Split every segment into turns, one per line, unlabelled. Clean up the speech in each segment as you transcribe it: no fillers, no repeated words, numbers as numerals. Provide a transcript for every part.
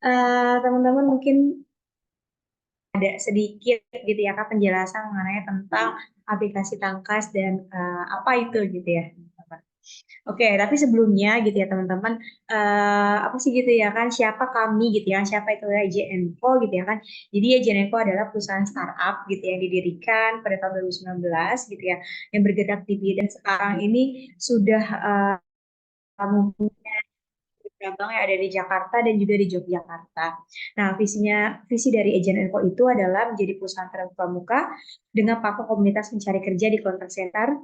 Teman-teman mungkin ada sedikit gitu ya Kak penjelasan mengenai tentang aplikasi Tangkas dan apa itu gitu ya. Oke, tapi sebelumnya gitu ya teman-teman, apa sih gitu ya kan, siapa kami gitu ya, siapa itu ya JNCO gitu ya kan. Jadi ya JNCO adalah perusahaan startup gitu ya, yang didirikan pada tahun 2019 gitu ya, yang bergerak di bidang sekarang ini sudah mempunyai cabang yang ada di Jakarta dan juga di Yogyakarta. Nah, visi dari Agent Co itu adalah menjadi perusahaan terkemuka dengan platform komunitas mencari kerja di kontak center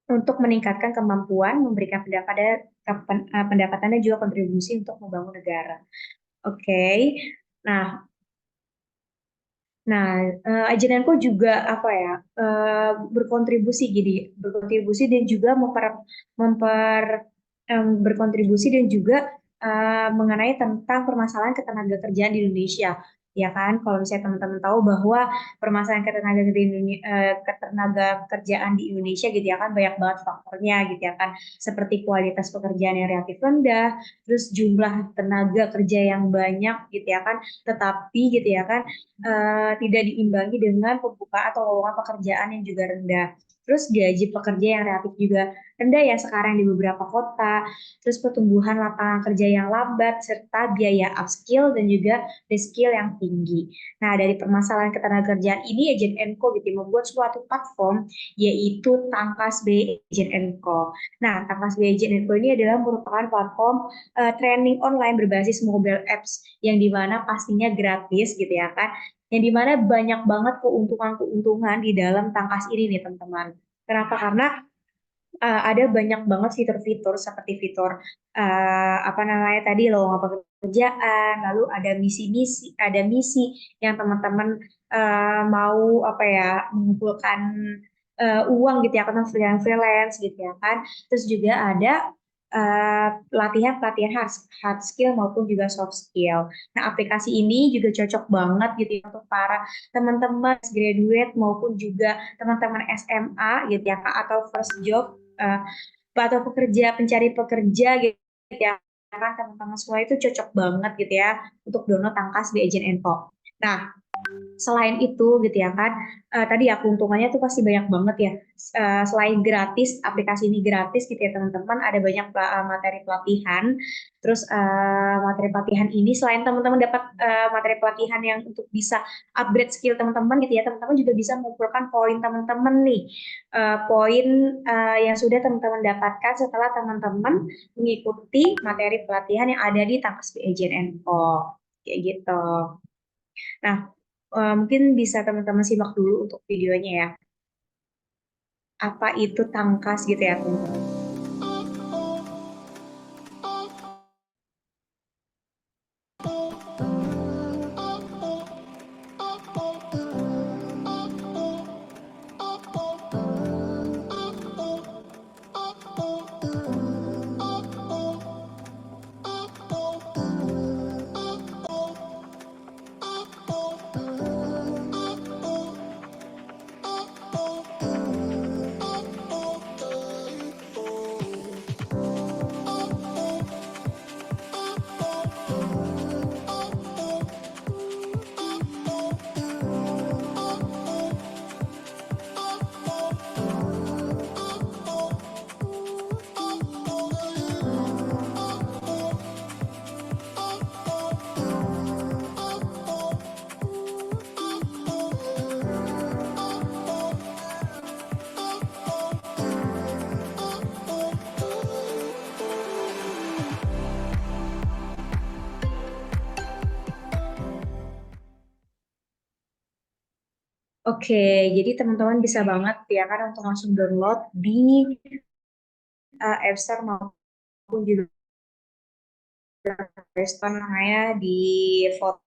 untuk meningkatkan kemampuan, memberikan pendapatan dan juga kontribusi untuk membangun negara. Oke. Nah, nah, Ajenanko juga apa ya, berkontribusi dan juga memper berkontribusi dan juga mengenai tentang permasalahan ketenaga kerjaan di Indonesia. Ya kan, kalau misalnya teman-teman tahu bahwa permasalahan ketenaga kerjaan di Indonesia gitu ya kan banyak banget faktornya gitu ya kan, seperti kualitas pekerjaan yang relatif rendah, terus jumlah tenaga kerja yang banyak gitu ya kan, tetapi gitu ya kan tidak diimbangi dengan pembukaan atau lowongan pekerjaan yang juga rendah. Terus gaji pekerja yang relatif juga rendah ya sekarang di beberapa kota. Terus pertumbuhan lapangan kerja yang lambat serta biaya upskill dan juga reskill yang tinggi. Nah, dari permasalahan ketenagakerjaan ini Agent Co gitu membuat suatu platform yaitu Tangkas by Agent Co. Nah, Tangkas by Agent Co ini adalah merupakan platform training online berbasis mobile apps yang dimana pastinya gratis gitu ya kan, yang dimana banyak banget keuntungan-keuntungan di dalam Tangkas ini nih teman-teman. Kenapa? Karena ada banyak banget fitur-fitur seperti fitur apa namanya tadi lowongan pekerjaan, lalu ada misi yang teman-teman mau apa ya mengumpulkan uang gitu ya, karena freelance freelance gitu ya kan. Terus juga ada pelatihan-pelatihan hard skill maupun juga soft skill. Nah, aplikasi ini juga cocok banget gitu ya untuk para teman-teman graduate maupun juga teman-teman SMA gitu ya Kak, atau first job atau pencari pekerja gitu ya kan, teman-teman semua itu cocok banget gitu ya untuk download Tangkas di Agent Info. Nah, selain itu gitu ya kan, tadi ya keuntungannya tuh pasti banyak banget ya. Selain gratis, aplikasi ini gratis gitu ya teman-teman, ada banyak materi pelatihan. Terus materi pelatihan ini selain teman-teman dapat materi pelatihan yang untuk bisa upgrade skill teman-teman gitu ya, teman-teman juga bisa mengumpulkan poin teman-teman nih. Poin yang sudah teman-teman dapatkan setelah teman-teman mengikuti materi pelatihan yang ada di Tangkas Agent Info. Kayak gitu. Nah, mungkin bisa teman-teman simak dulu untuk videonya ya. Apa itu tangkas gitu ya, teman-teman. Oke, jadi teman-teman bisa banget ya kan untuk langsung download di App Store maupun juga Play Store namanya di foto.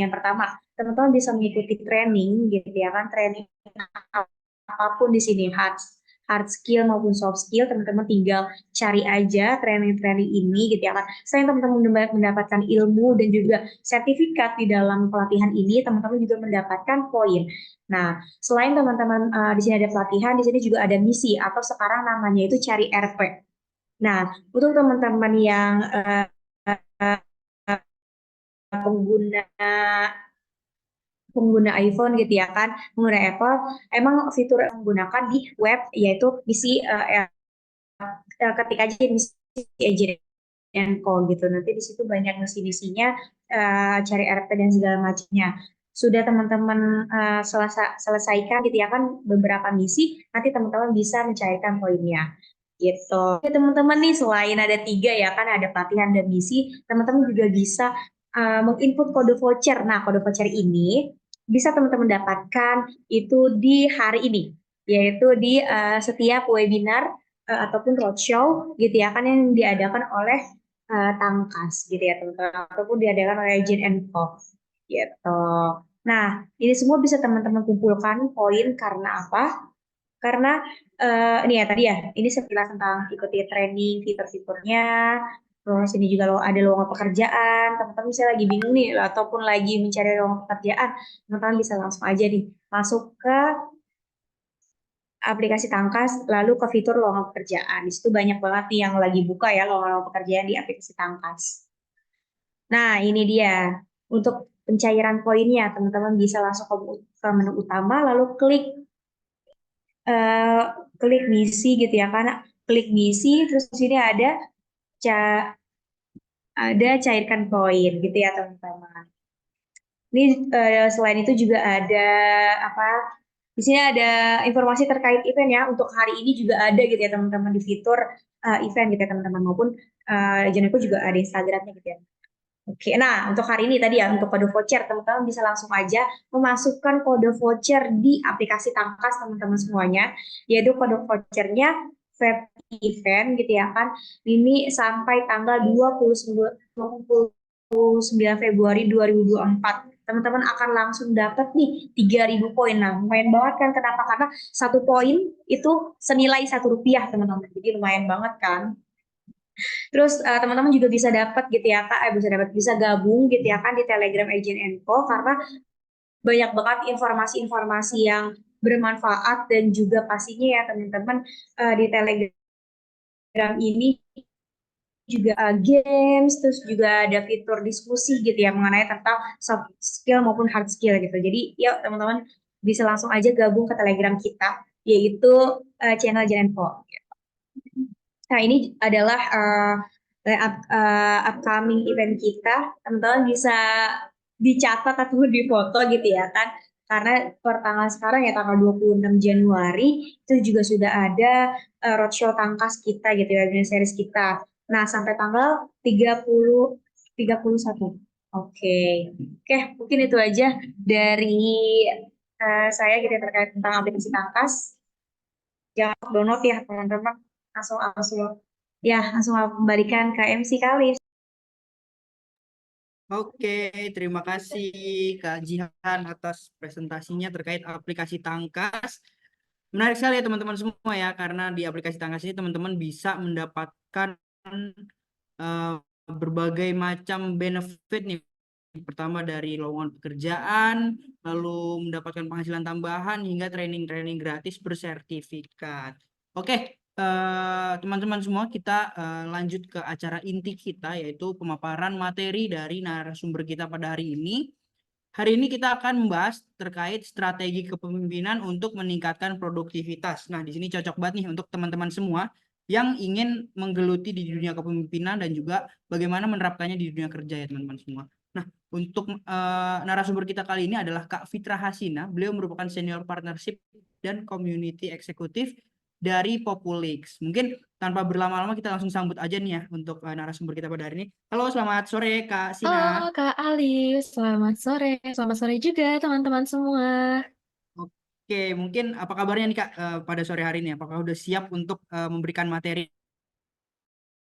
Yang pertama, teman-teman bisa mengikuti training gitu ya kan, training apapun di sini, hard skill maupun soft skill, teman-teman tinggal cari aja training-training ini gitu ya kan. Selain teman-teman mendapatkan ilmu dan juga sertifikat di dalam pelatihan ini, teman-teman juga mendapatkan poin. Nah, selain teman-teman di sini ada pelatihan, di sini juga ada misi atau sekarang namanya itu cari RP. Nah, untuk teman-teman yang pengguna pengguna iPhone gitu ya kan, pengguna Apple, emang fitur yang menggunakan di web yaitu misi ketik aja misi agent and call gitu. Nanti di situ banyak misi-misinya, cari RP dan segala macamnya. Sudah teman-teman selesaikan gitu ya kan beberapa misi, nanti teman-teman bisa mencairkan poinnya gitu. Oke, teman-teman nih selain ada tiga ya kan ada pelatihan dan misi, teman-teman juga bisa menginput kode voucher. Nah, kode voucher ini bisa teman-teman dapatkan itu di hari ini, yaitu di setiap webinar ataupun roadshow gitu ya kan yang diadakan oleh Tangkas gitu ya teman-teman ataupun diadakan oleh Jin and Co gitu. Nah, ini semua bisa teman-teman kumpulkan poin karena apa? Karena ini ya tadi ya, ini sekilas tentang ikuti training, fitur-fiturnya. Terus ini juga ada lowongan pekerjaan. Teman-teman bisa lagi bingung nih, ataupun lagi mencari lowongan pekerjaan, teman-teman bisa langsung aja nih masuk ke aplikasi Tangkas, lalu ke fitur lowongan pekerjaan. Di situ banyak banget nih yang lagi buka ya lowongan pekerjaan di aplikasi Tangkas. Nah, ini dia. Untuk pencairan poinnya, teman-teman bisa langsung ke menu utama, lalu eh, klik misi gitu ya, karena klik misi, terus di sini ca- ada cairkan poin gitu ya, teman-teman. Ini selain itu juga ada apa? Di sini ada informasi terkait event ya. Untuk hari ini juga ada gitu ya teman-teman di fitur event gitu ya teman-teman maupun Janeku juga ada Instagramnya gitu ya. Oke, nah untuk hari ini tadi ya untuk kode voucher teman-teman bisa langsung aja memasukkan kode voucher di aplikasi Tangkas teman-teman semuanya, yaitu kode vouchernya Feb event gitu ya kan. Ini sampai tanggal 29 Februari 2024 teman-teman akan langsung dapat nih 3.000 poin. Nah, lumayan banget kan, kenapa? Karena satu poin itu senilai Rp1 teman-teman. Jadi lumayan banget kan. Terus teman-teman juga bisa dapat gitu ya Kak, bisa gabung gitu ya kan di Telegram Agent Co karena banyak banget informasi-informasi yang bermanfaat dan juga pastinya ya teman-teman di Telegram ini juga games, terus juga ada fitur diskusi gitu ya mengenai tentang soft skill maupun hard skill gitu. Jadi yuk teman-teman bisa langsung aja gabung ke Telegram kita, yaitu channel Jenenpo. Nah ini adalah upcoming event kita, teman-teman bisa dicatat atau difoto gitu ya kan. Karena per tanggal sekarang ya tanggal 26 Januari itu juga sudah ada roadshow Tangkas kita gitu ya, webinar series kita. Nah, sampai tanggal 31. Oke. Oke, mungkin itu aja dari saya gitu ya, terkait tentang aplikasi Tangkas. Jangan download ya teman-teman. Langsung langsung ya langsung aku kembalikan ke MC kali.
Oke, terima kasih Kak Jihan atas presentasinya terkait aplikasi Tangkas. Menarik sekali ya teman-teman semua ya, karena di aplikasi Tangkas ini teman-teman bisa mendapatkan eh, berbagai macam benefit nih. Pertama dari lowongan pekerjaan, lalu mendapatkan penghasilan tambahan hingga training-training gratis bersertifikat. Oke, teman-teman semua kita lanjut ke acara inti kita yaitu pemaparan materi dari narasumber kita pada hari ini. Hari ini kita akan membahas terkait strategi kepemimpinan untuk meningkatkan produktivitas. Nah, di sini cocok banget nih untuk teman-teman semua yang ingin menggeluti di dunia kepemimpinan dan juga bagaimana menerapkannya di dunia kerja ya teman-teman semua. Nah, untuk narasumber kita kali ini adalah Kak Fitra Hasina. Beliau merupakan senior partnership dan community eksekutif dari Populix. Mungkin tanpa berlama-lama kita langsung sambut aja nih ya untuk narasumber kita pada hari ini. Halo, selamat sore Kak
Halo
Sina.
Kak Alius, selamat sore. Selamat sore juga teman-teman semua.
Oke, mungkin apa kabarnya nih Kak pada sore hari ini? Apakah udah siap untuk memberikan materi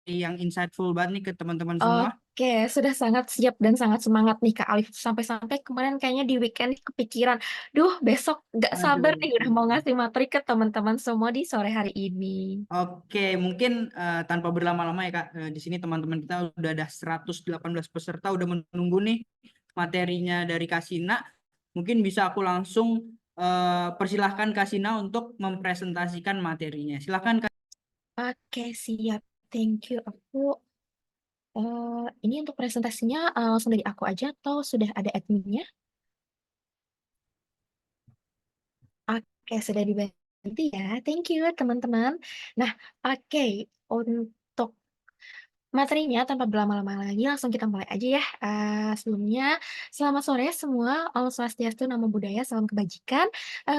yang insightful banget nih ke teman-teman
Oh,
semua?
Oke, sudah sangat siap dan sangat semangat nih Kak Alif. Sampai-sampai kemarin kayaknya di weekend kepikiran, duh besok nggak sabar
Aduh.
nih udah mau ngasih materi ke teman-teman semua di sore hari ini.
Oke, mungkin tanpa berlama-lama ya Kak, di sini teman-teman kita udah ada 118 peserta udah menunggu nih materinya dari Kasina. Mungkin bisa aku langsung persilahkan Kasina untuk mempresentasikan materinya. Silahkan Kak.
Oke, siap. Thank you. Ini untuk presentasinya langsung dari aku aja atau sudah ada adminnya? Oke, sudah dibantu ya. Thank you, teman-teman. Nah, oke. Untuk materinya tanpa berlama-lama lagi langsung kita mulai aja ya. Sebelumnya, selamat sore semua. Om Swastiastu, Namo Buddhaya, salam kebajikan.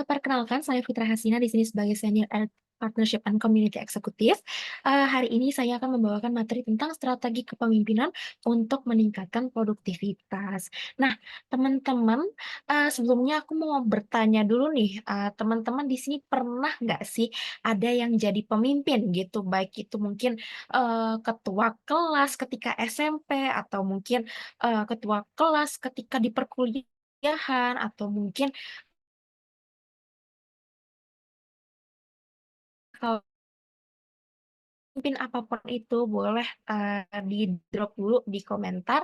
Perkenalkan, saya Fitra Hasina di sini sebagai Senior Partnership and Community Eksekutif. Hari ini saya akan membawakan materi tentang strategi kepemimpinan untuk meningkatkan produktivitas. Nah, teman-teman, sebelumnya aku mau bertanya dulu nih, teman-teman di sini pernah nggak sih ada yang jadi pemimpin gitu, baik itu mungkin ketua kelas ketika SMP atau mungkin, ketua kelas ketika di perkuliahan atau mungkin kalau pemimpin apapun itu boleh, di-drop dulu di komentar,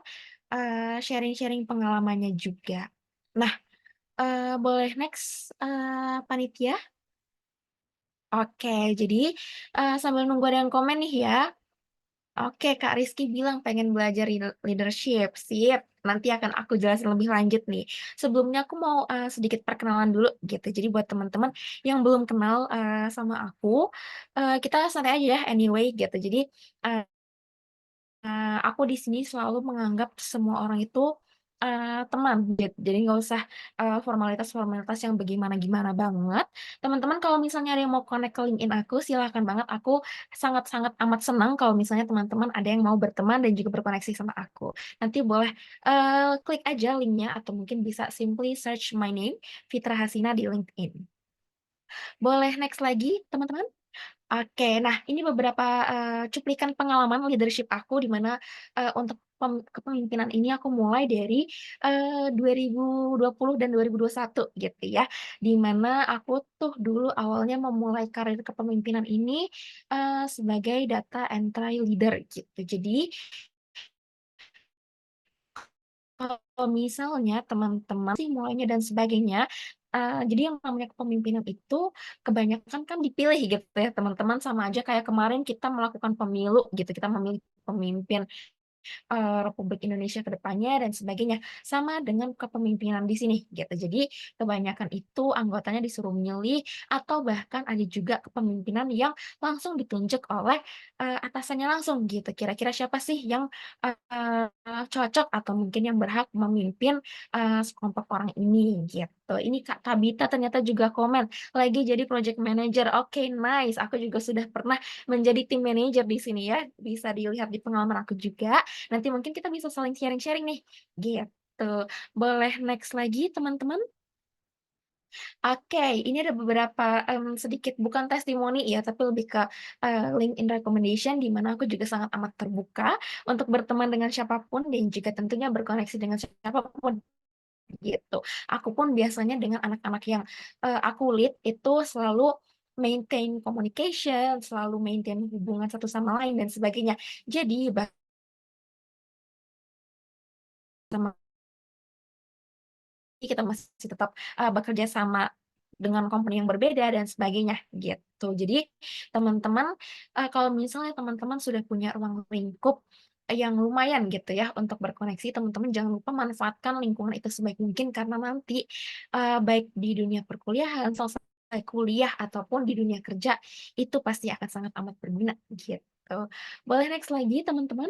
sharing-sharing pengalamannya juga. Nah, boleh next, panitia? Oke, jadi, sambil nunggu ada yang komen nih ya. Oke, Kak Rizky bilang pengen belajar leadership. Sip, nanti akan aku jelasin lebih lanjut nih. Sebelumnya aku mau sedikit perkenalan dulu gitu. Jadi buat teman-teman yang belum kenal sama aku, kita santai aja ya anyway gitu. Jadi eh, aku di sini selalu menganggap semua orang itu teman, jadi nggak usah formalitas-formalitas yang bagaimana-gimana banget. Teman-teman kalau misalnya ada yang mau connect ke LinkedIn aku, silahkan banget. Aku sangat-sangat amat senang kalau misalnya teman-teman ada yang mau berteman dan juga berkoneksi sama aku. Nanti boleh klik aja linknya atau mungkin bisa simply search my name, Fitra Hasina di LinkedIn. Boleh next lagi, teman-teman? Oke, nah ini beberapa, cuplikan pengalaman leadership aku di mana, untuk kepemimpinan ini aku mulai dari, 2020 dan 2021 gitu ya. Di mana aku tuh dulu awalnya memulai karir kepemimpinan ini, sebagai data entry leader gitu. Jadi kalau misalnya teman-teman sih mulainya dan sebagainya, jadi yang namanya kepemimpinan itu kebanyakan kan dipilih gitu ya teman-teman, sama aja kayak kemarin kita melakukan pemilu gitu, kita memilih pemimpin Republik Indonesia ke depannya dan sebagainya. Sama dengan kepemimpinan di sini gitu. Jadi kebanyakan itu anggotanya disuruh milih atau bahkan ada juga kepemimpinan yang langsung ditunjuk oleh, atasannya langsung gitu. Kira-kira siapa sih yang, cocok atau mungkin yang berhak memimpin, sekelompok orang ini gitu. Ini Kak Tabita ternyata juga komen, lagi jadi project manager. Oke, nice. Aku juga sudah pernah menjadi tim manager di sini ya. Bisa dilihat di pengalaman aku juga. Nanti mungkin kita bisa saling sharing-sharing nih, gitu. Boleh next lagi teman-teman? Oke, ini ada beberapa, sedikit bukan testimoni ya, tapi lebih ke, LinkedIn recommendation di mana aku juga sangat amat terbuka untuk berteman dengan siapapun dan juga tentunya berkoneksi dengan siapapun, gitu. Aku pun biasanya dengan anak-anak yang, aku lead itu selalu maintain communication, selalu maintain hubungan satu sama lain dan sebagainya. Jadi sama kita masih tetap, bekerja sama dengan company yang berbeda dan sebagainya, gitu. Jadi teman-teman, kalau misalnya teman-teman sudah punya ruang lingkup yang lumayan gitu ya untuk berkoneksi, teman-teman jangan lupa manfaatkan lingkungan itu sebaik mungkin karena nanti, baik di dunia perkuliahan, selesai kuliah ataupun di dunia kerja, itu pasti akan sangat amat berguna, gitu. Boleh next lagi teman-teman?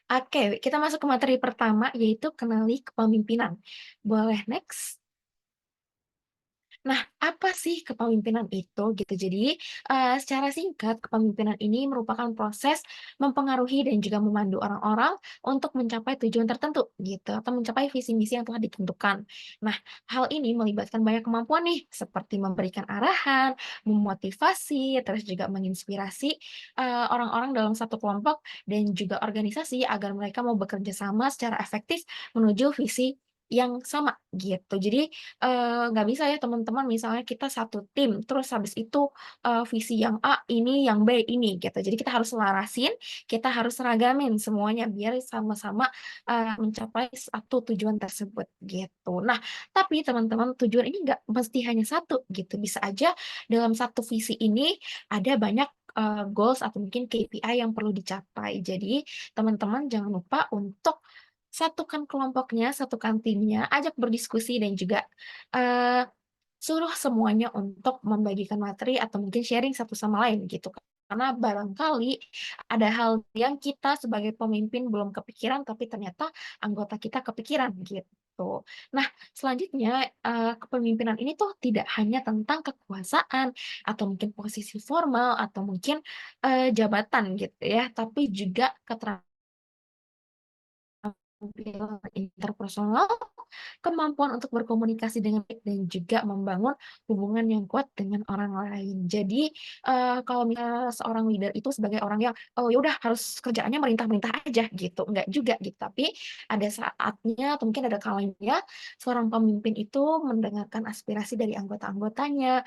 Oke, kita masuk ke materi pertama, yaitu kenali kepemimpinan. Boleh next? Nah, apa sih kepemimpinan itu gitu? Jadi, secara singkat kepemimpinan ini merupakan proses mempengaruhi dan juga memandu orang-orang untuk mencapai tujuan tertentu gitu, atau mencapai visi misi yang telah ditentukan. Nah, hal ini melibatkan banyak kemampuan nih, seperti memberikan arahan, memotivasi, terus juga menginspirasi, orang-orang dalam satu kelompok dan juga organisasi agar mereka mau bekerja sama secara efektif menuju visi yang sama gitu. Jadi, nggak bisa ya teman-teman misalnya kita satu tim, terus habis itu, visi yang A ini, yang B ini gitu. Jadi kita harus selarasin, kita harus seragamin semuanya biar sama-sama, mencapai satu tujuan tersebut gitu. Nah, tapi teman-teman tujuan ini nggak mesti hanya satu gitu, bisa aja dalam satu visi ini ada banyak, goals atau mungkin KPI yang perlu dicapai. Jadi teman-teman jangan lupa untuk satukan kelompoknya, satukan timnya, ajak berdiskusi dan juga, eee, suruh semuanya untuk membagikan materi atau mungkin sharing satu sama lain gitu. Karena barangkali ada hal yang kita sebagai pemimpin belum kepikiran, tapi ternyata anggota kita kepikiran gitu. Nah, selanjutnya, kepemimpinan ini tuh tidak hanya tentang kekuasaan atau mungkin posisi formal atau mungkin, jabatan gitu ya, tapi juga keterampilan interpersonal, kemampuan untuk berkomunikasi dengan baik dan juga membangun hubungan yang kuat dengan orang lain. Jadi, kalau misalnya seorang leader itu sebagai orang yang, oh ya udah harus kerjaannya merintah-merintah aja gitu, enggak juga gitu. Tapi ada saatnya atau mungkin ada kalanya seorang pemimpin itu mendengarkan aspirasi dari anggota-anggotanya,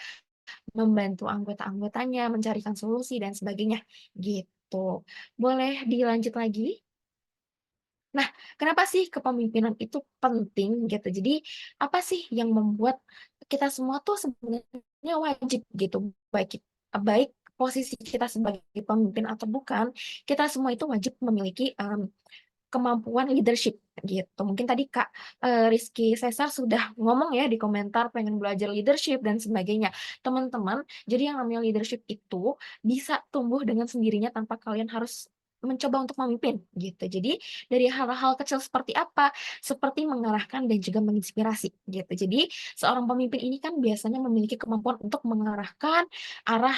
membantu anggota-anggotanya mencarikan solusi dan sebagainya, gitu. Boleh dilanjut lagi? Nah, kenapa sih kepemimpinan itu penting gitu? Jadi, apa sih yang membuat kita semua tuh sebenarnya wajib gitu, baik posisi kita sebagai pemimpin atau bukan, kita semua itu wajib memiliki, kemampuan leadership gitu. Mungkin tadi Kak, Rizky Sesar sudah ngomong ya di komentar pengen belajar leadership dan sebagainya. Teman-teman, jadi yang namanya leadership itu bisa tumbuh dengan sendirinya tanpa kalian harus mencoba untuk memimpin gitu. Jadi dari hal-hal kecil seperti apa? Seperti mengarahkan dan juga menginspirasi gitu. Jadi seorang pemimpin ini kan biasanya memiliki kemampuan untuk mengarahkan arah,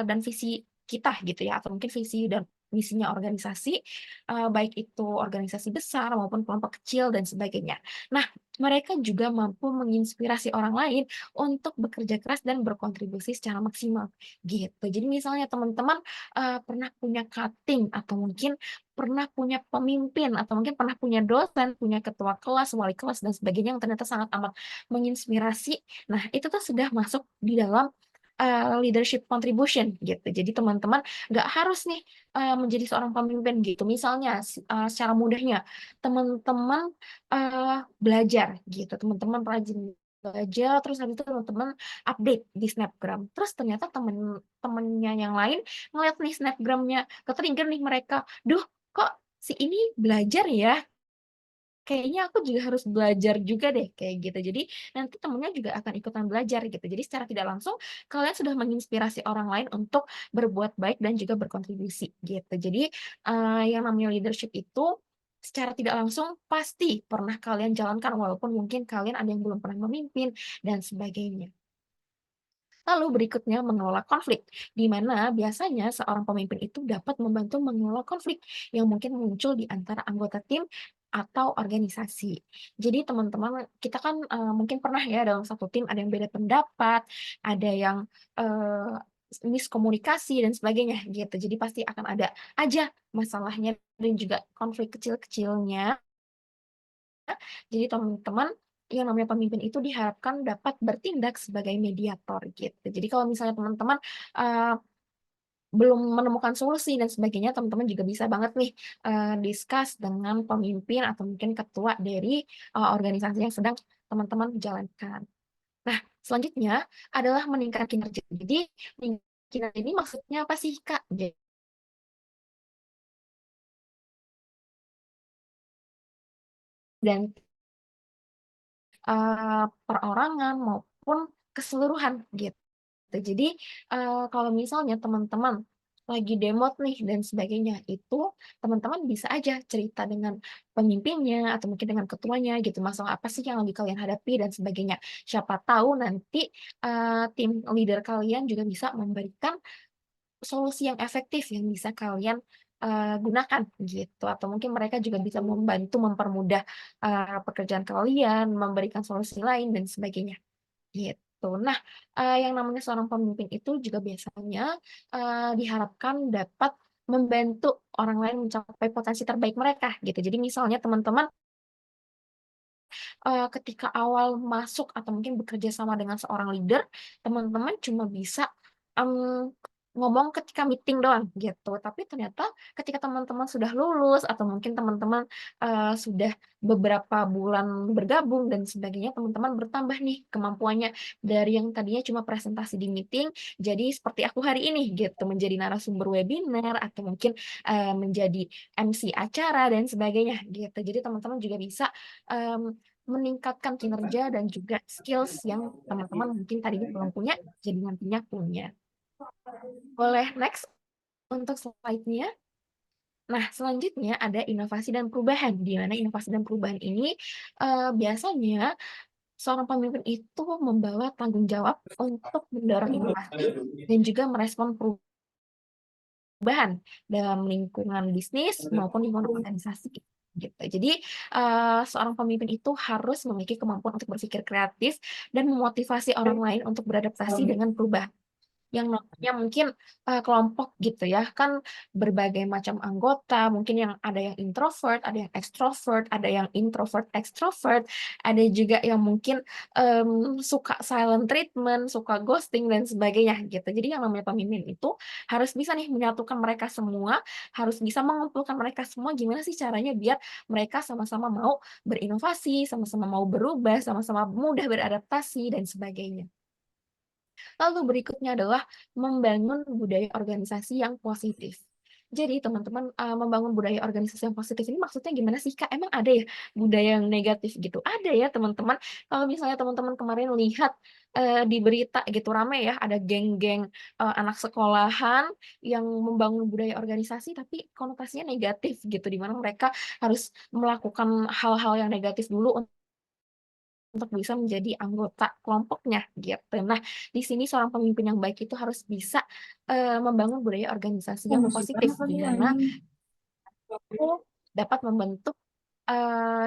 dan visi kita gitu ya, atau mungkin visi dan misinya organisasi, baik itu organisasi besar maupun kelompok kecil dan sebagainya. Nah, mereka juga mampu menginspirasi orang lain untuk bekerja keras dan berkontribusi secara maksimal, gitu. Jadi misalnya teman-teman, pernah punya cutting atau mungkin pernah punya pemimpin atau mungkin pernah punya dosen, punya ketua kelas, wali kelas dan sebagainya yang ternyata sangat amat menginspirasi. Nah, itu tuh sudah masuk di dalam, leadership contribution gitu. Jadi teman-teman nggak harus nih menjadi seorang pemimpin gitu. Misalnya secara mudahnya teman-teman, belajar gitu, teman-teman rajin belajar, terus habis itu teman-teman update di Snapgram. Terus ternyata temen-temennya yang lain ngeliat nih Snapgram-nya, ke-trigger nih mereka, "Duh, kok si ini belajar ya? Kayaknya aku juga harus belajar juga deh," kayak gitu. Jadi nanti temennya juga akan ikutan belajar gitu. Jadi secara tidak langsung kalian sudah menginspirasi orang lain untuk berbuat baik dan juga berkontribusi gitu. Jadi, yang namanya leadership itu secara tidak langsung pasti pernah kalian jalankan walaupun mungkin kalian ada yang belum pernah memimpin dan sebagainya. Lalu berikutnya mengelola konflik, di mana biasanya seorang pemimpin itu dapat membantu mengelola konflik yang mungkin muncul di antara anggota tim atau organisasi. Jadi teman-teman, kita kan mungkin pernah ya dalam satu tim ada yang beda pendapat, ada yang eh, miskomunikasi dan sebagainya gitu. Jadi pasti akan ada aja masalahnya dan juga konflik kecil-kecilnya. Jadi teman-teman, yang namanya pemimpin itu diharapkan dapat bertindak sebagai mediator gitu. Jadi kalau misalnya teman-teman, eee, belum menemukan solusi dan sebagainya, teman-teman juga bisa banget nih, discuss dengan pemimpin atau mungkin ketua dari, organisasi yang sedang teman-teman jalankan. Nah, selanjutnya adalah meningkatkan kinerja. Jadi, kinerja ini maksudnya apa sih, Kak? Dan perorangan maupun keseluruhan gitu. Jadi, kalau misalnya teman-teman lagi demot nih dan sebagainya, itu teman-teman bisa aja cerita dengan pemimpinnya atau mungkin dengan ketuanya gitu, masalah apa sih yang lagi kalian hadapi dan sebagainya. Siapa tahu nanti tim leader kalian juga bisa memberikan solusi yang efektif yang bisa kalian gunakan gitu, atau mungkin mereka juga bisa membantu mempermudah pekerjaan kalian, memberikan solusi lain dan sebagainya gitu. Nah, yang namanya seorang pemimpin itu juga biasanya diharapkan dapat membantu orang lain mencapai potensi terbaik mereka gitu. Jadi misalnya teman-teman ketika awal masuk atau mungkin bekerja sama dengan seorang leader, teman-teman cuma bisa, mmm, ngomong ketika meeting doang gitu. Tapi ternyata ketika teman-teman sudah lulus atau mungkin teman-teman, sudah beberapa bulan bergabung dan sebagainya, teman-teman bertambah nih kemampuannya. Dari yang tadinya cuma presentasi di meeting, jadi seperti aku hari ini gitu, menjadi narasumber webinar atau mungkin, menjadi MC acara dan sebagainya gitu. Jadi teman-teman juga bisa, mmm meningkatkan kinerja dan juga skills yang teman-teman mungkin tadinya belum punya, jadi nantinya punya. Boleh next untuk slide-nya? Nah, selanjutnya ada inovasi dan perubahan, di mana inovasi dan perubahan ini, biasanya seorang pemimpin itu membawa tanggung jawab untuk mendorong inovasi dan juga merespon perubahan dalam lingkungan bisnis maupun lingkungan organisasi gitu. Jadi, seorang pemimpin itu harus memiliki kemampuan untuk berpikir kreatif dan memotivasi orang lain untuk beradaptasi dengan perubahan. Yang namanya mungkin, kelompok gitu ya, kan berbagai macam anggota, mungkin yang ada yang introvert, ada yang extrovert, ada yang introvert extrovert, ada juga yang mungkin, suka silent treatment, suka ghosting dan sebagainya gitu. Jadi yang namanya pemimpin itu harus bisa nih menyatukan mereka semua, harus bisa mengumpulkan mereka semua, gimana sih caranya biar mereka sama-sama mau berinovasi, sama-sama mau berubah, sama-sama mudah beradaptasi dan sebagainya. Lalu berikutnya adalah membangun budaya organisasi yang positif. Jadi teman-teman, membangun budaya organisasi yang positif ini maksudnya gimana sih, Kak? Emang ada ya budaya yang negatif gitu? Ada ya teman-teman. Kalau misalnya teman-teman kemarin lihat, di berita gitu rame ya, ada geng-geng, anak sekolahan yang membangun budaya organisasi tapi konotasinya negatif gitu, di mana mereka harus melakukan hal-hal yang negatif dulu untuk bisa menjadi anggota kelompoknya gitu. Nah, di sini seorang pemimpin yang baik itu harus bisa, membangun budaya organisasi yang positif, di mana itu dapat membentuk,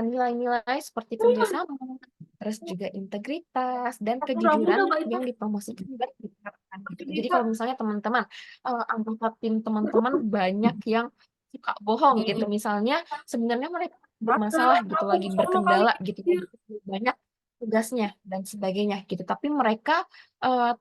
nilai-nilai seperti kerjasama, terus juga integritas dan kejujuran yang dipromosikan dan diterapkan gitu. Jadi kalau misalnya teman-teman, anggota tim teman-teman banyak yang suka bohong gitu, misalnya sebenarnya mereka bermasalah gitu, lagi berkendala gitu, lagi banyak tugasnya dan sebagainya gitu, tapi mereka,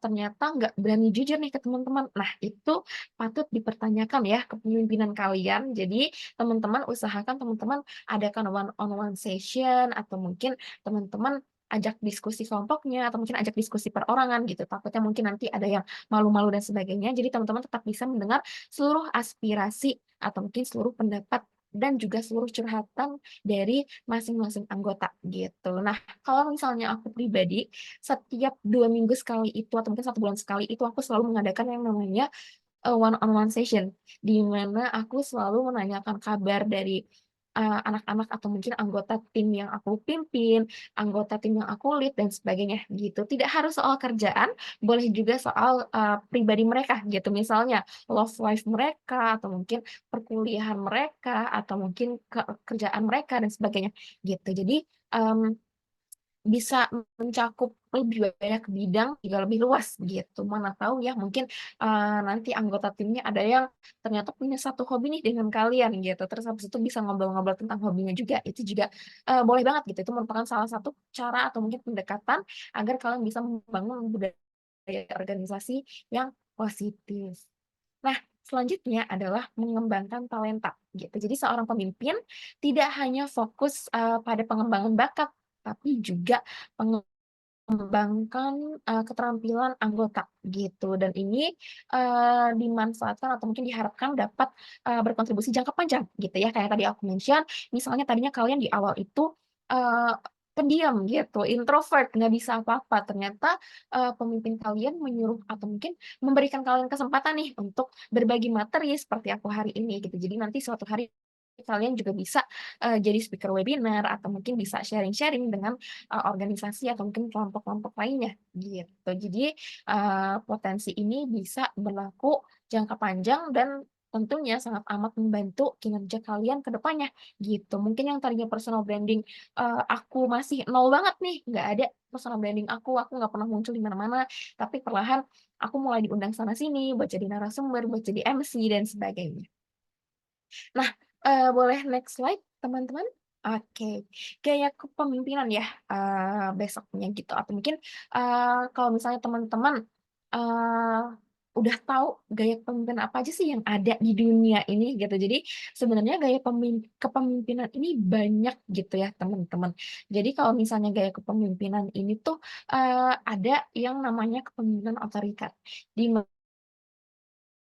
ternyata nggak berani jujur nih ke teman-teman. Nah, itu patut dipertanyakan ya kepemimpinan kalian. Jadi teman-teman usahakan teman-teman adakan one on one session atau mungkin teman-teman ajak diskusi kelompoknya atau mungkin ajak diskusi perorangan gitu. Takutnya mungkin nanti ada yang malu-malu dan sebagainya. Jadi teman-teman tetap bisa mendengar seluruh aspirasi atau mungkin seluruh pendapat dan juga seluruh curhatan dari masing-masing anggota gitu. Nah, kalau misalnya aku pribadi setiap 2 minggu sekali itu atau mungkin 1 bulan sekali itu aku selalu mengadakan yang namanya one on one session, di mana aku selalu menanyakan kabar dari, anak-anak atau mungkin anggota tim yang aku pimpin, anggota tim yang aku lead dan sebagainya gitu. Tidak harus soal kerjaan, boleh juga soal, pribadi mereka gitu. Misalnya love life mereka atau mungkin perkuliahan mereka atau mungkin kerjaan mereka dan sebagainya gitu. Jadi, mmm bisa mencakup lebih banyak bidang juga lebih luas gitu. Mana tahu ya mungkin, nanti anggota timnya ada yang ternyata punya satu hobi nih dengan kalian gitu, terus habis itu bisa ngobrol-ngobrol tentang hobinya juga, itu juga, boleh banget gitu. Itu merupakan salah satu cara atau mungkin pendekatan agar kalian bisa membangun budaya organisasi yang positif. Nah, selanjutnya adalah mengembangkan talenta gitu. Jadi seorang pemimpin tidak hanya fokus, pada pengembangan bakat, tapi juga mengembangkan, keterampilan anggota gitu dan ini, dimanfaatkan atau mungkin diharapkan dapat, berkontribusi jangka panjang gitu ya, kayak tadi aku mention, misalnya tadinya kalian di awal itu, pendiam gitu, introvert, nggak bisa apa-apa. Ternyata pemimpin kalian menyuruh atau mungkin memberikan kalian kesempatan nih untuk berbagi materi seperti aku hari ini gitu. Jadi nanti suatu hari kalian juga bisa jadi speaker webinar atau mungkin bisa sharing-sharing dengan organisasi atau mungkin kelompok-kelompok lainnya gitu. Jadi potensi ini bisa berlaku jangka panjang dan tentunya sangat amat membantu kinerja kalian ke depannya gitu. Mungkin yang tadinya personal branding aku masih nol banget nih, nggak ada personal branding aku nggak pernah muncul di mana-mana, tapi perlahan aku mulai diundang sana sini buat jadi narasumber, buat jadi MC dan sebagainya. Nah, boleh next slide teman-teman? Oke, gaya kepemimpinan ya, besoknya gitu atau mungkin, kalau misalnya teman-teman, eee, udah tahu gaya kepemimpinan apa aja sih yang ada di dunia ini gitu. Jadi sebenarnya gaya kepemimpinan ini banyak gitu ya teman-teman. Jadi kalau misalnya gaya kepemimpinan ini tuh, ada yang namanya kepemimpinan otoriter, di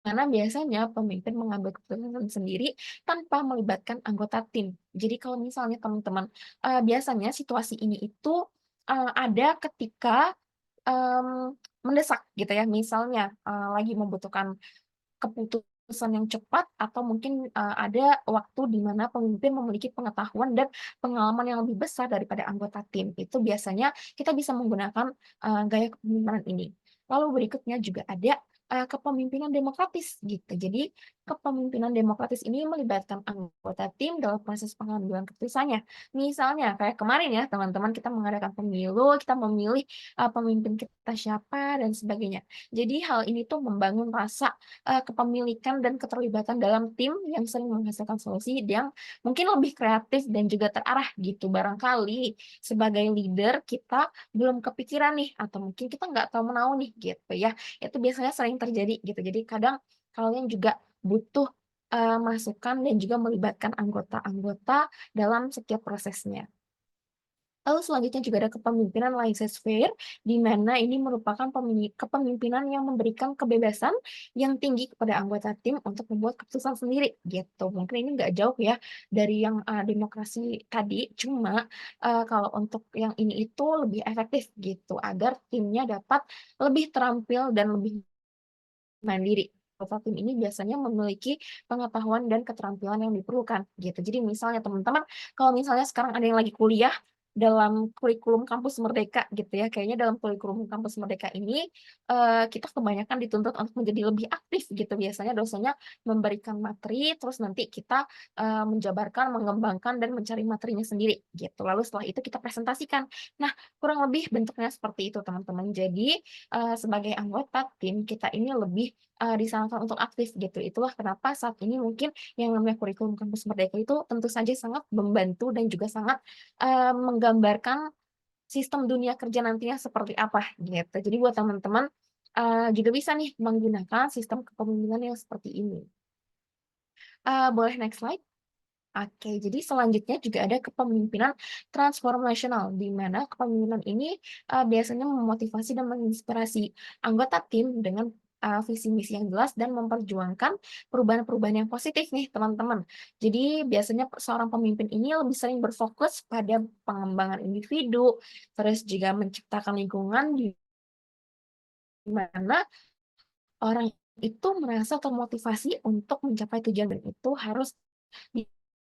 mana biasanya pemimpin mengambil keputusan sendiri tanpa melibatkan anggota tim. Jadi kalau misalnya teman-teman, biasanya situasi ini itu, ada ketika, mendesak gitu ya, misalnya, lagi membutuhkan keputusan yang cepat atau mungkin, ada waktu di mana pemimpin memiliki pengetahuan dan pengalaman yang lebih besar daripada anggota tim. Itu biasanya kita bisa menggunakan, gaya kepemimpinan ini. Lalu berikutnya juga ada, kepemimpinan demokratis gitu. Jadi kepemimpinan demokratis ini melibatkan anggota tim dalam proses pengambilan keputusannya. Misalnya kayak kemarin ya teman-teman kita mengadakan pemilu, kita memilih, pemimpin kita siapa dan sebagainya. Jadi hal ini tuh membangun rasa kepemilikan dan keterlibatan dalam tim yang sering menghasilkan solusi yang mungkin lebih kreatif dan juga terarah gitu. Barangkali sebagai leader kita belum kepikiran nih atau mungkin kita nggak tahu menahu nih gitu ya. Itu biasanya sering terjadi gitu. Jadi kadang kalian juga butuh masukan dan juga melibatkan anggota-anggota dalam setiap prosesnya. Lalu selanjutnya juga ada kepemimpinan laissez-faire, di mana ini merupakan kepemimpinan yang memberikan kebebasan yang tinggi kepada anggota tim untuk membuat keputusan sendiri, gitu. Mungkin ini nggak jauh ya dari yang demokrasi tadi, cuma kalau untuk yang ini itu lebih efektif gitu, agar timnya dapat lebih terampil dan lebih mandiri. Anggota tim ini biasanya memiliki pengetahuan dan keterampilan yang diperlukan, gitu. Jadi misalnya teman-teman, kalau misalnya sekarang ada yang lagi kuliah dalam kurikulum kampus Merdeka gitu ya, kayaknya dalam kurikulum kampus Merdeka ini, kita kebanyakan dituntut untuk menjadi lebih aktif gitu. Biasanya dosennya memberikan materi, terus nanti kita, menjabarkan, mengembangkan, dan mencari materinya sendiri gitu. Lalu setelah itu kita presentasikan. Nah, kurang lebih bentuknya seperti itu teman-teman. Jadi, sebagai anggota tim, kita ini lebih, disarankan untuk aktif gitu. Itulah kenapa saat ini mungkin yang namanya kurikulum kampus Merdeka itu tentu saja sangat membantu dan juga sangat, menggambarkan sistem dunia kerja nantinya seperti apa gitu. Jadi buat teman-teman, juga bisa nih menggunakan sistem kepemimpinan yang seperti ini. Boleh next slide? Oke, jadi selanjutnya juga ada kepemimpinan transformasional, di mana kepemimpinan ini biasanya memotivasi dan menginspirasi anggota tim dengan visi misi yang jelas dan memperjuangkan perubahan-perubahan yang positif nih teman-teman. Jadi biasanya seorang pemimpin ini lebih sering berfokus pada pengembangan individu, terus juga menciptakan lingkungan di mana orang itu merasa termotivasi untuk mencapai tujuan dan itu harus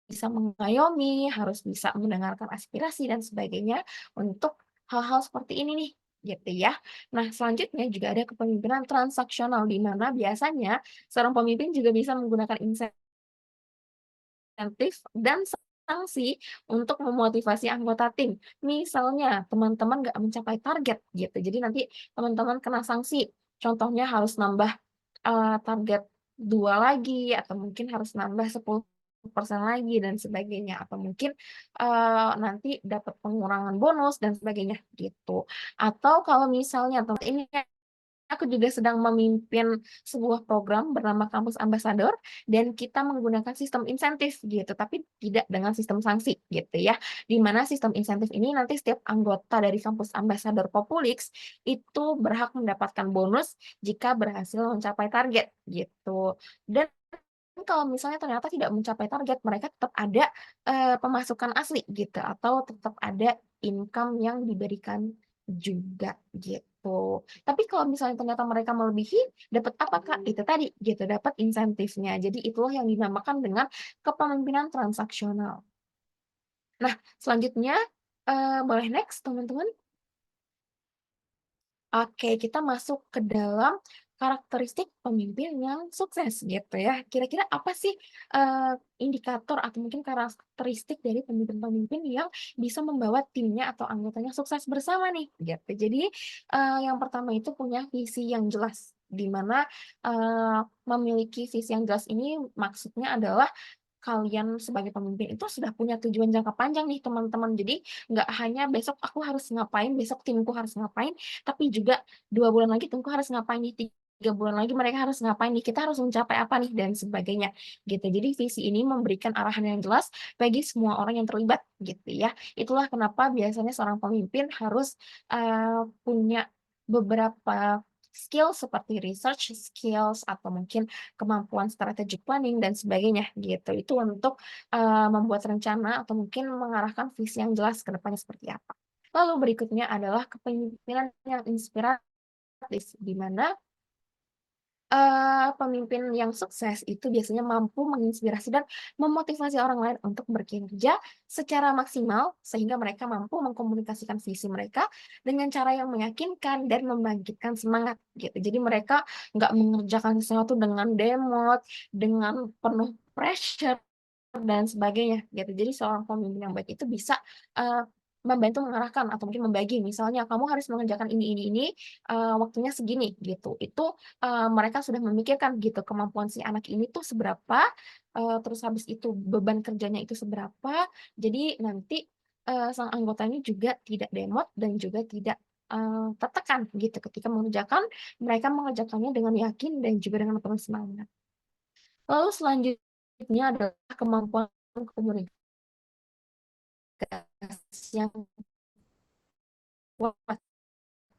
bisa mengayomi, harus bisa mendengarkan aspirasi dan sebagainya untuk hal-hal seperti ini nih, gitu ya. Nah, selanjutnya juga ada kepemimpinan transaksional di mana biasanya seorang pemimpin juga bisa menggunakan insentif dan sanksi untuk memotivasi anggota tim. Misalnya, teman-teman nggak mencapai target gitu, jadi nanti teman-teman kena sanksi. Contohnya harus nambah target 2 lagi, atau mungkin harus nambah 10% lagi dan sebagainya, atau mungkin, nanti dapat pengurangan bonus dan sebagainya, gitu. Atau kalau misalnya ini aku juga sedang memimpin sebuah program bernama Kampus Ambassador dan kita menggunakan sistem insentif gitu, tapi tidak dengan sistem sanksi gitu ya. Di mana sistem insentif ini nanti setiap anggota dari Kampus Ambassador Populix itu berhak mendapatkan bonus jika berhasil mencapai target gitu. Dan kalau misalnya ternyata tidak mencapai target, mereka tetap ada, pemasukan asli gitu, atau tetap ada income yang diberikan juga, gitu. Tapi kalau misalnya ternyata mereka melebihi, dapat apa, Kak? Itu tadi gitu, dapat insentifnya. Jadi itulah yang dinamakan dengan kepemimpinan transaksional. Nah, selanjutnya, boleh next teman-teman? Oke, kita masuk ke dalam karakteristik pemimpin yang sukses gitu ya. Kira-kira apa sih indikator atau mungkin karakteristik dari pemimpin-pemimpin yang bisa membawa timnya atau anggotanya sukses bersama nih gitu. Jadi yang pertama itu punya visi yang jelas, di mana memiliki visi yang jelas ini maksudnya adalah kalian sebagai pemimpin itu sudah punya tujuan jangka panjang nih teman-teman. Jadi nggak hanya besok aku harus ngapain, besok timku harus ngapain, tapi juga 2 bulan lagi timku harus ngapain nih, 3 bulan lagi mereka harus ngapain nih, kita harus mencapai apa nih dan sebagainya gitu. Jadi visi ini memberikan arahan yang jelas bagi semua orang yang terlibat gitu ya. Itulah kenapa biasanya seorang pemimpin harus punya beberapa skill seperti research skills atau mungkin kemampuan strategic planning dan sebagainya gitu. Itu untuk membuat rencana atau mungkin mengarahkan visi yang jelas ke depannya seperti apa. Lalu berikutnya adalah kepemimpinan yang inspiratif, di mana pemimpin yang sukses itu biasanya mampu menginspirasi dan memotivasi orang lain untuk berkinerja secara maksimal, sehingga mereka mampu mengkomunikasikan visi mereka dengan cara yang meyakinkan dan membangkitkan semangat, gitu. Jadi mereka nggak mengerjakan sesuatu dengan demot, dengan penuh pressure, dan sebagainya gitu. Jadi seorang pemimpin yang baik itu bisa membantu mengarahkan atau mungkin membagi, misalnya kamu harus mengerjakan ini, waktunya segini gitu. Itu mereka sudah memikirkan gitu kemampuan si anak ini tuh seberapa, terus habis itu beban kerjanya itu seberapa. Jadi nanti sang anggota ini juga tidak demot dan juga tidak tertekan gitu ketika mengerjakan, mereka mengerjakannya dengan yakin dan juga dengan penuh semangat. Lalu selanjutnya adalah kemampuan komunikasi yang kuat,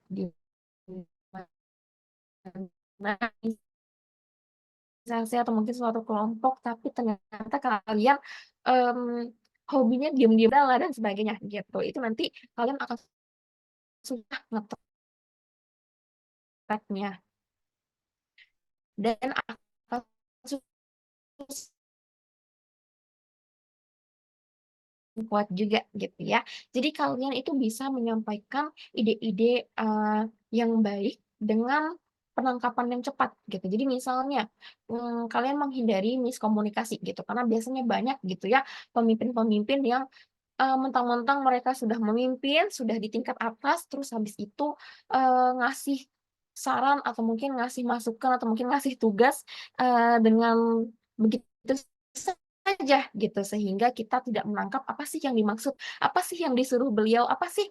di mana organisasi atau mungkin suatu kelompok, tapi ternyata kalian hobinya diam-diam lah dan sebagainya gitu. Itu nanti kalian akan susah nge-track-nya dan akan susah kuat juga gitu ya. Jadi kalian itu bisa menyampaikan ide-ide yang baik dengan penangkapan yang cepat gitu. Jadi misalnya kalian menghindari miskomunikasi gitu, karena biasanya banyak gitu ya pemimpin-pemimpin yang mentang-mentang mereka sudah memimpin, sudah di tingkat atas, terus habis itu ngasih saran atau mungkin ngasih masukan atau mungkin ngasih tugas dengan begitu saja gitu, sehingga kita tidak menangkap apa sih yang dimaksud, apa sih yang disuruh beliau, apa sih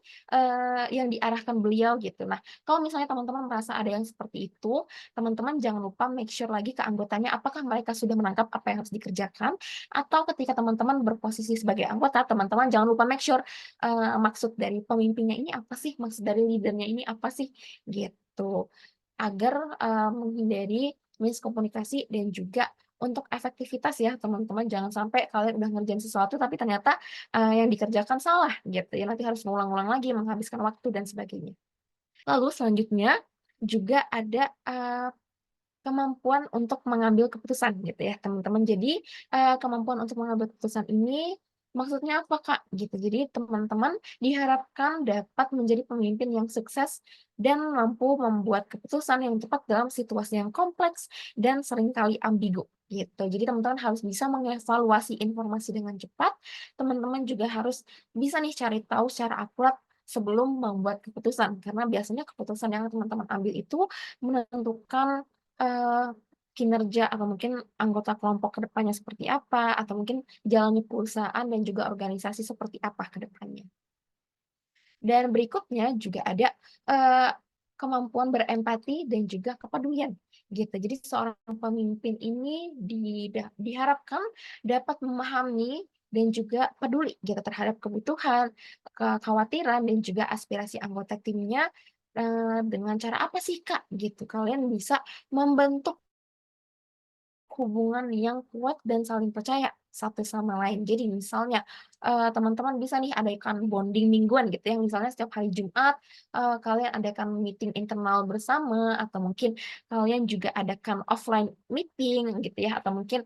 yang diarahkan beliau gitu. Nah, kalau misalnya teman-teman merasa ada yang seperti itu, teman-teman jangan lupa make sure lagi ke anggotanya apakah mereka sudah menangkap apa yang harus dikerjakan, atau ketika teman-teman berposisi sebagai anggota, teman-teman jangan lupa make sure maksud dari pemimpinnya ini apa sih, maksud dari leadernya ini apa sih gitu, agar menghindari miskomunikasi dan juga untuk efektivitas ya teman-teman, jangan sampai kalian udah ngerjain sesuatu tapi ternyata yang dikerjakan salah gitu ya, nanti harus ngulang-ngulang lagi, menghabiskan waktu dan sebagainya. Lalu selanjutnya juga ada kemampuan untuk mengambil keputusan gitu ya teman-teman. Jadi kemampuan untuk mengambil keputusan ini maksudnya apa, Kak? Gitu. Jadi teman-teman diharapkan dapat menjadi pemimpin yang sukses dan mampu membuat keputusan yang tepat dalam situasi yang kompleks dan seringkali ambigu gitu. Jadi teman-teman harus bisa mengevaluasi informasi dengan cepat. Teman-teman juga harus bisa nih cari tahu secara akurat sebelum membuat keputusan, karena biasanya keputusan yang teman-teman ambil itu menentukan eee, kinerja atau mungkin anggota kelompok ke depannya seperti apa, atau mungkin jalannya perusahaan dan juga organisasi seperti apa ke depannya. Dan berikutnya juga ada eee, kemampuan berempati dan juga kepedulian gitu. Jadi seorang pemimpin ini diharapkan dapat memahami dan juga peduli gitu terhadap kebutuhan, kekhawatiran dan juga aspirasi anggota timnya, dengan cara apa sih, Kak? Gitu. Kalian bisa membentuk hubungan yang kuat dan saling percaya satu sama lain. Jadi misalnya, teman-teman bisa nih adakan bonding mingguan gitu ya, misalnya setiap hari Jumat, kalian adakan meeting internal bersama, atau mungkin kalian juga adakan offline meeting gitu ya, atau mungkin,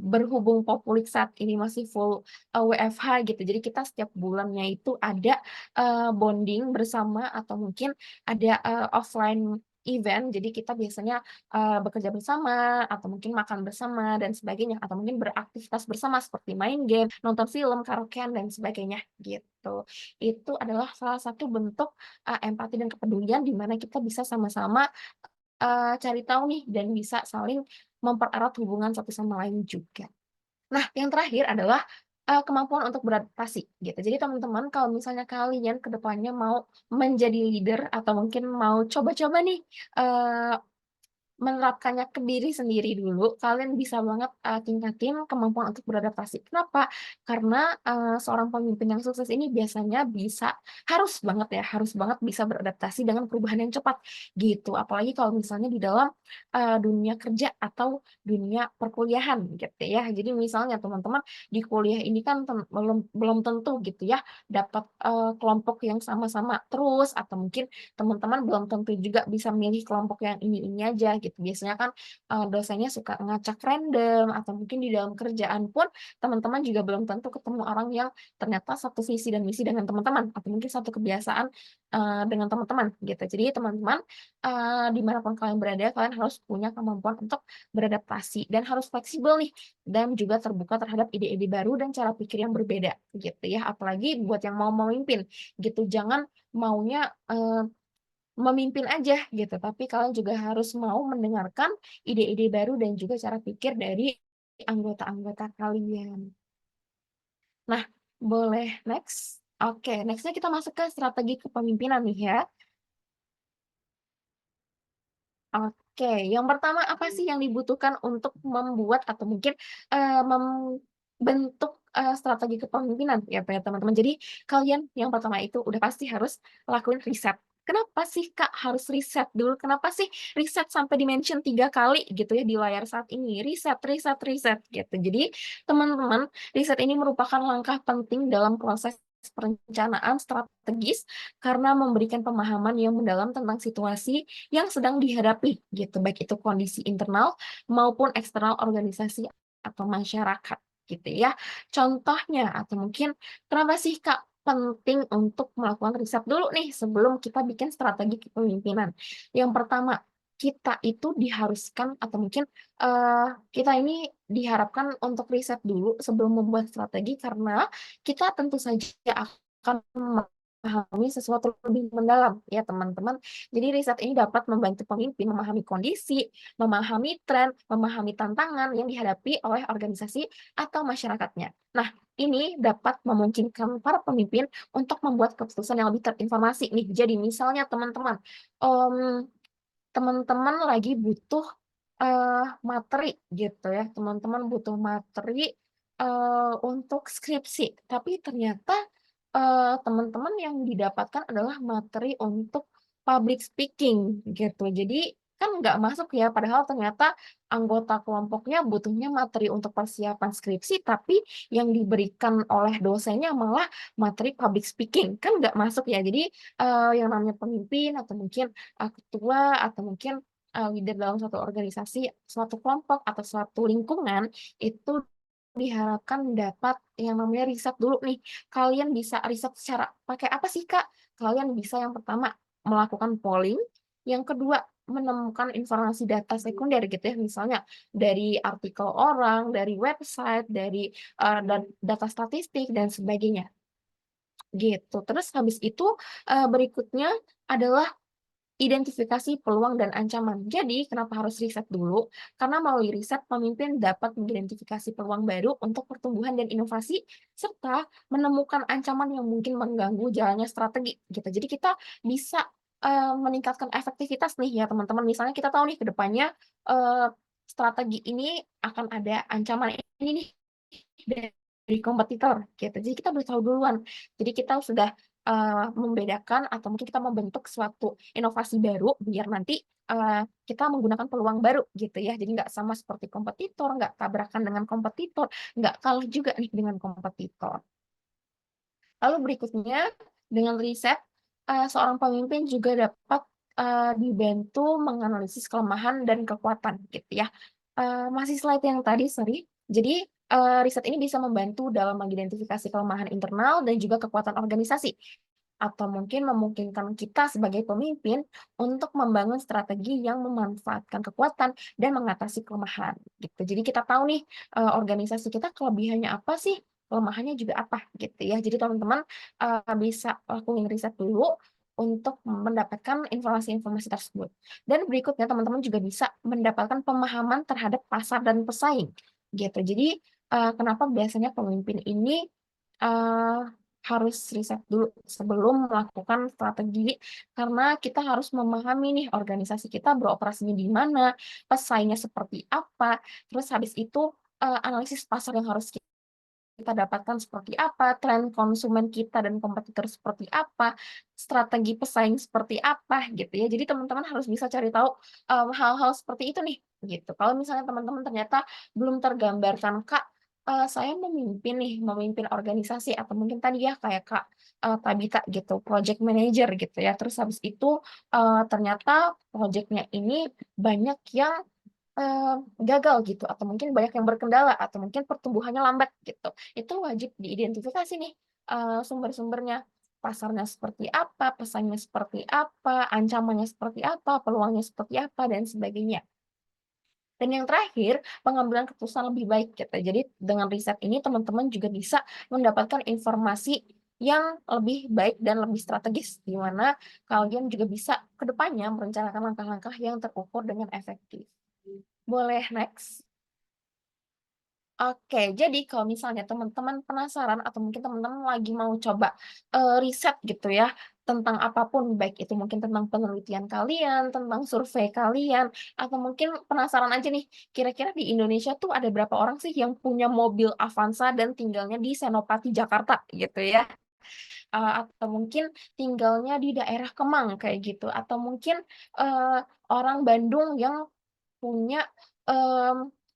berhubung Populik saat ini masih full, WFH gitu. Jadi kita setiap bulannya itu ada, bonding bersama atau mungkin ada, offline event. Jadi kita biasanya, bekerja bersama atau mungkin makan bersama dan sebagainya, atau mungkin beraktivitas bersama seperti main game, nonton film, karaokean dan sebagainya gitu. Itu adalah salah satu bentuk, empati dan kepedulian di mana kita bisa sama-sama, cari tahu nih dan bisa saling mempererat hubungan satu sama lain juga. Nah, yang terakhir adalah, kemampuan untuk beradaptasi gitu. Jadi teman-teman kalau misalnya kalian ke depannya mau menjadi leader atau mungkin mau coba-coba nih, eee menerapkannya ke diri sendiri dulu, kalian bisa banget, tingkatin kemampuan untuk beradaptasi. Kenapa? Karena, seorang pemimpin yang sukses ini biasanya harus banget bisa beradaptasi dengan perubahan yang cepat, gitu. Apalagi kalau misalnya di dalam, dunia kerja atau dunia perkuliahan, gitu ya. Jadi misalnya teman-teman di kuliah ini kan belum belum tentu gitu ya, dapat, kelompok yang sama-sama terus, atau mungkin teman-teman belum tentu juga bisa milih kelompok yang ini aja gitu. Biasanya kan, dosennya suka ngacak random atau mungkin di dalam kerjaan pun teman-teman juga belum tentu ketemu orang yang ternyata satu visi dan misi dengan teman-teman atau mungkin satu kebiasaan, dengan teman-teman gitu. Jadi teman-teman, di kalian berada, kalian harus punya kemampuan untuk beradaptasi dan harus fleksibel nih dan juga terbuka terhadap ide-ide baru dan cara pikir yang berbeda gitu ya. Apalagi buat yang mau memimpin gitu. Jangan maunya, memimpin aja gitu, tapi kalian juga harus mau mendengarkan ide-ide baru dan juga cara pikir dari anggota-anggota kalian. Nah, boleh next? Oke, next-nya kita masuk ke strategi kepemimpinan nih ya. Oke, yang pertama apa sih yang dibutuhkan untuk membuat atau mungkin, membentuk, strategi kepemimpinan ya, Pak, ya, teman-teman. Jadi kalian yang pertama itu udah pasti harus lakuin riset. Kenapa sih, Kak, harus riset dulu? Kenapa sih riset sampai di-mention 3 kali gitu ya di layar saat ini? Riset riset riset gitu. Jadi teman-teman, riset ini merupakan langkah penting dalam proses perencanaan strategis karena memberikan pemahaman yang mendalam tentang situasi yang sedang dihadapi gitu, baik itu kondisi internal maupun eksternal organisasi atau masyarakat gitu ya. Contohnya atau mungkin kenapa sih Kak penting untuk melakukan riset dulu nih sebelum kita bikin strategi kepemimpinan. Yang pertama, kita itu diharuskan atau mungkin, kita ini diharapkan untuk riset dulu sebelum membuat strategi karena kita tentu saja akan memahami sesuatu lebih mendalam ya teman-teman. Jadi riset ini dapat membantu pemimpin memahami kondisi, memahami tren, memahami tantangan yang dihadapi oleh organisasi atau masyarakatnya. Nah, ini dapat memungkinkan para pemimpin untuk membuat keputusan yang lebih terinformasi nih. Jadi misalnya teman-teman, mmm, teman-teman lagi butuh, materi gitu ya, teman-teman butuh materi, untuk skripsi, tapi ternyata, teman-teman yang didapatkan adalah materi untuk public speaking gitu. Jadi kan nggak masuk ya, padahal ternyata anggota kelompoknya butuhnya materi untuk persiapan skripsi, tapi yang diberikan oleh dosennya malah materi public speaking, kan nggak masuk ya. Jadi, yang namanya pemimpin atau mungkin ketua atau mungkin, leader dalam suatu organisasi, suatu kelompok atau suatu lingkungan, itu diharapkan dapat yang namanya riset dulu nih. Kalian bisa riset secara pakai apa sih, Kak? Kalian bisa yang pertama melakukan polling, yang kedua menemukan informasi data sekunder gitu ya, misalnya dari artikel orang, dari website, dari, data statistik dan sebagainya, gitu. Terus habis itu, berikutnya adalah identifikasi peluang dan ancaman. Jadi, kenapa harus riset dulu? Karena melalui riset, pemimpin dapat mengidentifikasi peluang baru untuk pertumbuhan dan inovasi, serta menemukan ancaman yang mungkin mengganggu jalannya strategi, gitu. Jadi kita bisa, meningkatkan efektivitas nih ya teman-teman. Misalnya kita tahu nih ke depannya, eee, strategi ini akan ada ancaman ini nih dari kompetitor, gitu. Jadi kita udah tahu duluan. Jadi kita sudah membedakan atau mungkin kita membentuk suatu inovasi baru biar nanti kita menggunakan peluang baru gitu ya. Jadi nggak sama seperti kompetitor, nggak tabrakan dengan kompetitor, nggak kalah juga nih dengan kompetitor. Lalu berikutnya dengan riset, seorang pemimpin juga dapat dibantu menganalisis kelemahan dan kekuatan gitu ya. Masih slide yang tadi, sorry. Jadi riset ini bisa membantu dalam mengidentifikasi kelemahan internal dan juga kekuatan organisasi atau mungkin memungkinkan kita sebagai pemimpin untuk membangun strategi yang memanfaatkan kekuatan dan mengatasi kelemahan gitu. Jadi kita tahu nih organisasi kita kelebihannya apa sih, kelemahannya juga apa gitu ya. Jadi teman-teman bisa lakuin riset dulu untuk mendapatkan informasi-informasi tersebut. Dan berikutnya teman-teman juga bisa mendapatkan pemahaman terhadap pasar dan pesaing gitu. Jadi kenapa biasanya pemimpin ini eh, harus riset dulu sebelum melakukan strategi karena kita harus memahami nih organisasi kita beroperasinya di mana, pesaingnya seperti apa, terus habis itu analisis pasar yang harus kita dapatkan seperti apa, tren konsumen kita dan kompetitor seperti apa, strategi pesaing seperti apa gitu ya. Jadi teman-teman harus bisa cari tahu hal-hal seperti itu nih gitu. Kalau misalnya teman-teman ternyata belum tergambarkan Kak, saya memimpin organisasi atau mungkin tadi ya kayak Kak Tabita gitu, project manager gitu ya. Terus habis itu ternyata projectnya ini banyak yang gagal gitu atau mungkin banyak yang berkendala atau mungkin pertumbuhannya lambat gitu. Itu wajib diidentifikasi nih sumber-sumbernya. Pasarnya seperti apa, pesannya seperti apa, ancamannya seperti apa, peluangnya seperti apa dan sebagainya. Dan yang terakhir, pengambilan keputusan lebih baik gitu. Jadi dengan riset ini teman-teman juga bisa mendapatkan informasi yang lebih baik dan lebih strategis di mana kalian juga bisa ke depannya merencanakan langkah-langkah yang terukur dengan efektif. Boleh next? Oke, jadi kalau misalnya teman-teman penasaran atau mungkin teman-teman lagi mau coba riset gitu ya tentang apapun, baik itu mungkin tentang penelitian kalian, tentang survei kalian, atau mungkin penasaran aja nih, kira-kira di Indonesia tuh ada berapa orang sih yang punya mobil Avanza dan tinggalnya di Senopati, Jakarta gitu ya. Atau mungkin tinggalnya di daerah Kemang kayak gitu, atau mungkin eee, orang Bandung yang punya,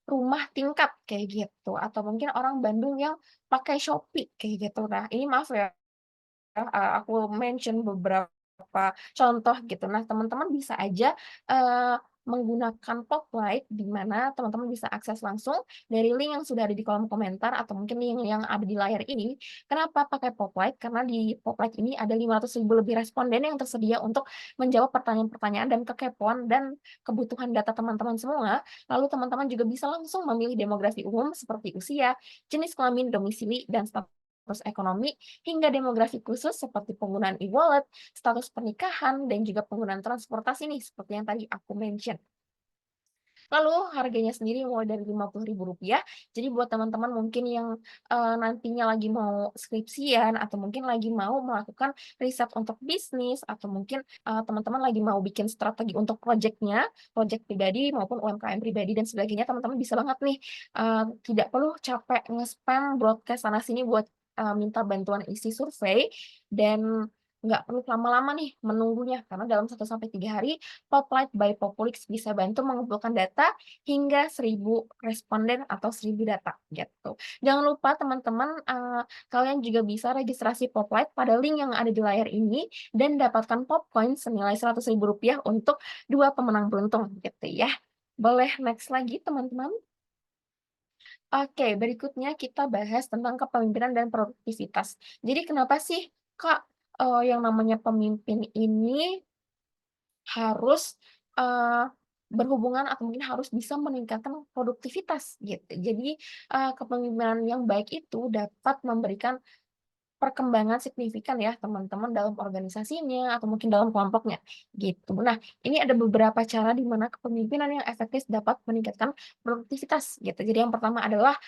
rumah tingkat kayak gitu, atau mungkin orang Bandung yang pakai Shopee kayak gitu. Nah, ini maaf ya, aku mention beberapa contoh gitu. Nah, teman-teman bisa aja, menggunakan Poplight di mana teman-teman bisa akses langsung dari link yang sudah ada di kolom komentar atau mungkin link yang ada di layar ini. Kenapa pakai Poplight? Karena di Poplight ini ada 500.000 lebih responden yang tersedia untuk menjawab pertanyaan-pertanyaan dan kekepoan dan kebutuhan data teman-teman semua. Lalu teman-teman juga bisa langsung memilih demografi umum seperti usia, jenis kelamin, domisili, dan status ekonomi, hingga demografi khusus seperti penggunaan e-wallet, status pernikahan, dan juga penggunaan transportasi nih, seperti yang tadi aku mention. Lalu harganya sendiri mulai dari Rp50.000. Jadi buat teman-teman mungkin yang nantinya lagi mau skripsian atau mungkin lagi mau melakukan riset untuk bisnis atau mungkin teman-teman lagi mau bikin strategi untuk proyeknya, proyek pribadi maupun UMKM pribadi dan sebagainya, teman-teman bisa banget nih tidak perlu capek nge-spam broadcast sana sini buat minta bantuan isi survei dan nggak perlu lama-lama nih menunggunya karena dalam 1 sampai 3 hari Spotlight by Populix bisa bantu mengumpulkan data hingga 1.000 responden atau 1.000 data gitu. Jangan lupa teman-teman kalian juga bisa registrasi Poplight pada link yang ada di layar ini dan dapatkan Popcoin senilai Rp100.000 untuk 2 pemenang beruntung gitu ya. Boleh next lagi teman-teman? Oke, berikutnya kita bahas tentang kepemimpinan dan produktivitas. Jadi kenapa sih Kak yang namanya pemimpin ini harus, berhubungan atau mungkin harus bisa meningkatkan produktivitas gitu. Jadi, kepemimpinan yang baik itu dapat memberikan perkembangan signifikan ya teman-teman dalam organisasinya atau mungkin dalam kelompoknya gitu. Nah, ini ada beberapa cara di mana kepemimpinan yang efektif dapat meningkatkan produktivitas gitu. Jadi yang pertama adalah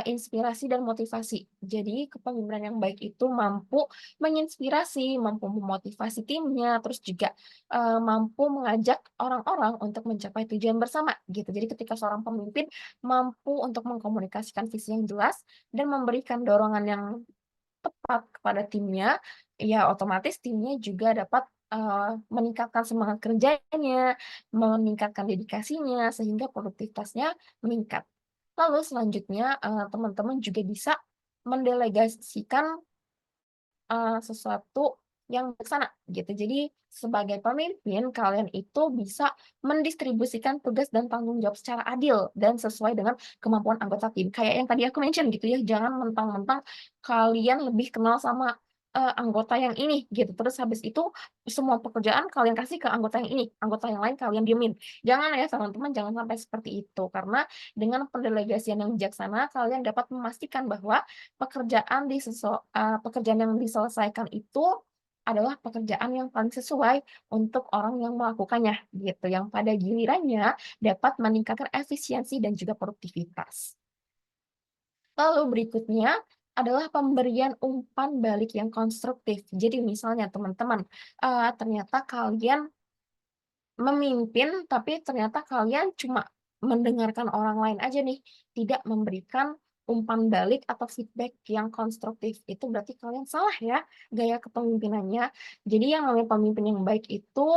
inspirasi dan motivasi. Jadi kepemimpinan yang baik itu mampu menginspirasi, mampu memotivasi timnya, terus juga mampu mengajak orang-orang untuk mencapai tujuan bersama gitu. Jadi ketika seorang pemimpin mampu untuk mengkomunikasikan visi yang jelas dan memberikan dorongan yang tepat kepada timnya, ya otomatis timnya juga dapat meningkatkan semangat kerjanya, meningkatkan dedikasinya, sehingga produktivitasnya meningkat. Lalu selanjutnya, teman-teman juga bisa mendelegasikan sesuatu yang bijaksana gitu. Jadi sebagai pemimpin kalian itu bisa mendistribusikan tugas dan tanggung jawab secara adil dan sesuai dengan kemampuan anggota tim. Kayak yang tadi aku mention gitu ya, jangan mentang-mentang kalian lebih kenal sama anggota yang ini gitu. Terus habis itu semua pekerjaan kalian kasih ke anggota yang ini, anggota yang lain kalian diemin. Jangan ya teman-teman, jangan sampai seperti itu. Karena dengan pendelegasian yang bijaksana kalian dapat memastikan bahwa pekerjaan yang diselesaikan itu adalah pekerjaan yang paling sesuai untuk orang yang melakukannya gitu, yang pada gilirannya dapat meningkatkan efisiensi dan juga produktivitas. Lalu berikutnya adalah pemberian umpan balik yang konstruktif. Jadi misalnya teman-teman, ternyata kalian memimpin, tapi ternyata kalian cuma mendengarkan orang lain aja nih, tidak memberikan umpan balik atau feedback yang konstruktif. Itu berarti kalian salah ya gaya kepemimpinannya. Jadi yang namanya pemimpin yang baik itu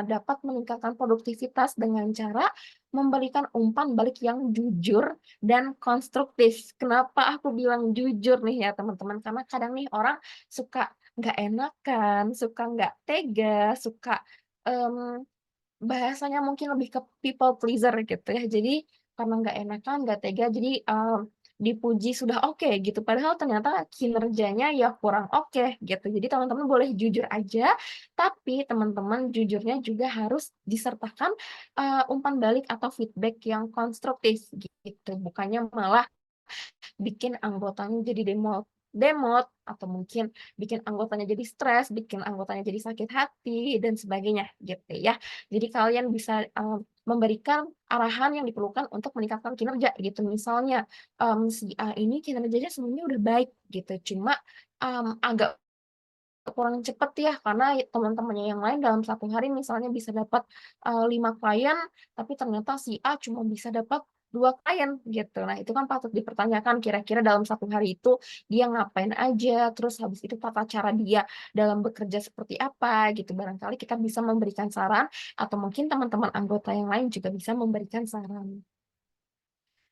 dapat meningkatkan produktivitas dengan cara memberikan umpan balik yang jujur dan konstruktif. Kenapa aku bilang jujur nih ya teman-teman? Karena kadang nih orang suka nggak enakan, suka nggak tega, suka em, bahasanya mungkin lebih ke people pleaser gitu ya. Jadi karena nggak enakan, nggak tega, jadi dipuji sudah oke gitu. Padahal ternyata kinerjanya ya kurang oke gitu. Jadi teman-teman boleh jujur aja, tapi teman-teman jujurnya juga harus disertakan umpan balik atau feedback yang konstruktif gitu. Bukannya malah bikin anggotanya jadi demot atau mungkin bikin anggotanya jadi stres, bikin anggotanya jadi sakit hati dan sebagainya gitu ya. Jadi kalian bisa memberikan arahan yang diperlukan untuk meningkatkan kinerja gitu. Misalnya si A ini kinerjanya sebenarnya udah baik gitu, cuma agak kurang cepet ya karena teman-temannya yang lain dalam satu hari misalnya bisa dapat 5 klien, tapi ternyata si A cuma bisa dapat 2 klien gitu. Nah, itu kan patut dipertanyakan kira-kira dalam satu hari itu dia ngapain aja, terus habis itu tata cara dia dalam bekerja seperti apa gitu. Barangkali kita bisa memberikan saran atau mungkin teman-teman anggota yang lain juga bisa memberikan saran.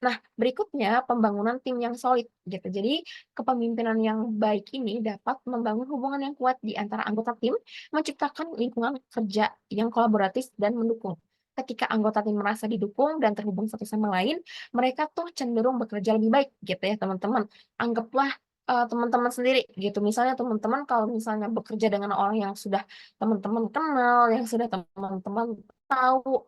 Nah, berikutnya pembangunan tim yang solid gitu. Jadi, kepemimpinan yang baik ini dapat membangun hubungan yang kuat di antara anggota tim, menciptakan lingkungan kerja yang kolaboratif dan mendukung. Ketika anggota tim merasa didukung dan terhubung satu sama lain, mereka tuh cenderung bekerja lebih baik gitu ya, teman-teman. Anggaplah teman-teman sendiri gitu. Misalnya teman-teman kalau misalnya bekerja dengan orang yang sudah teman-teman kenal, yang sudah teman-teman tahu,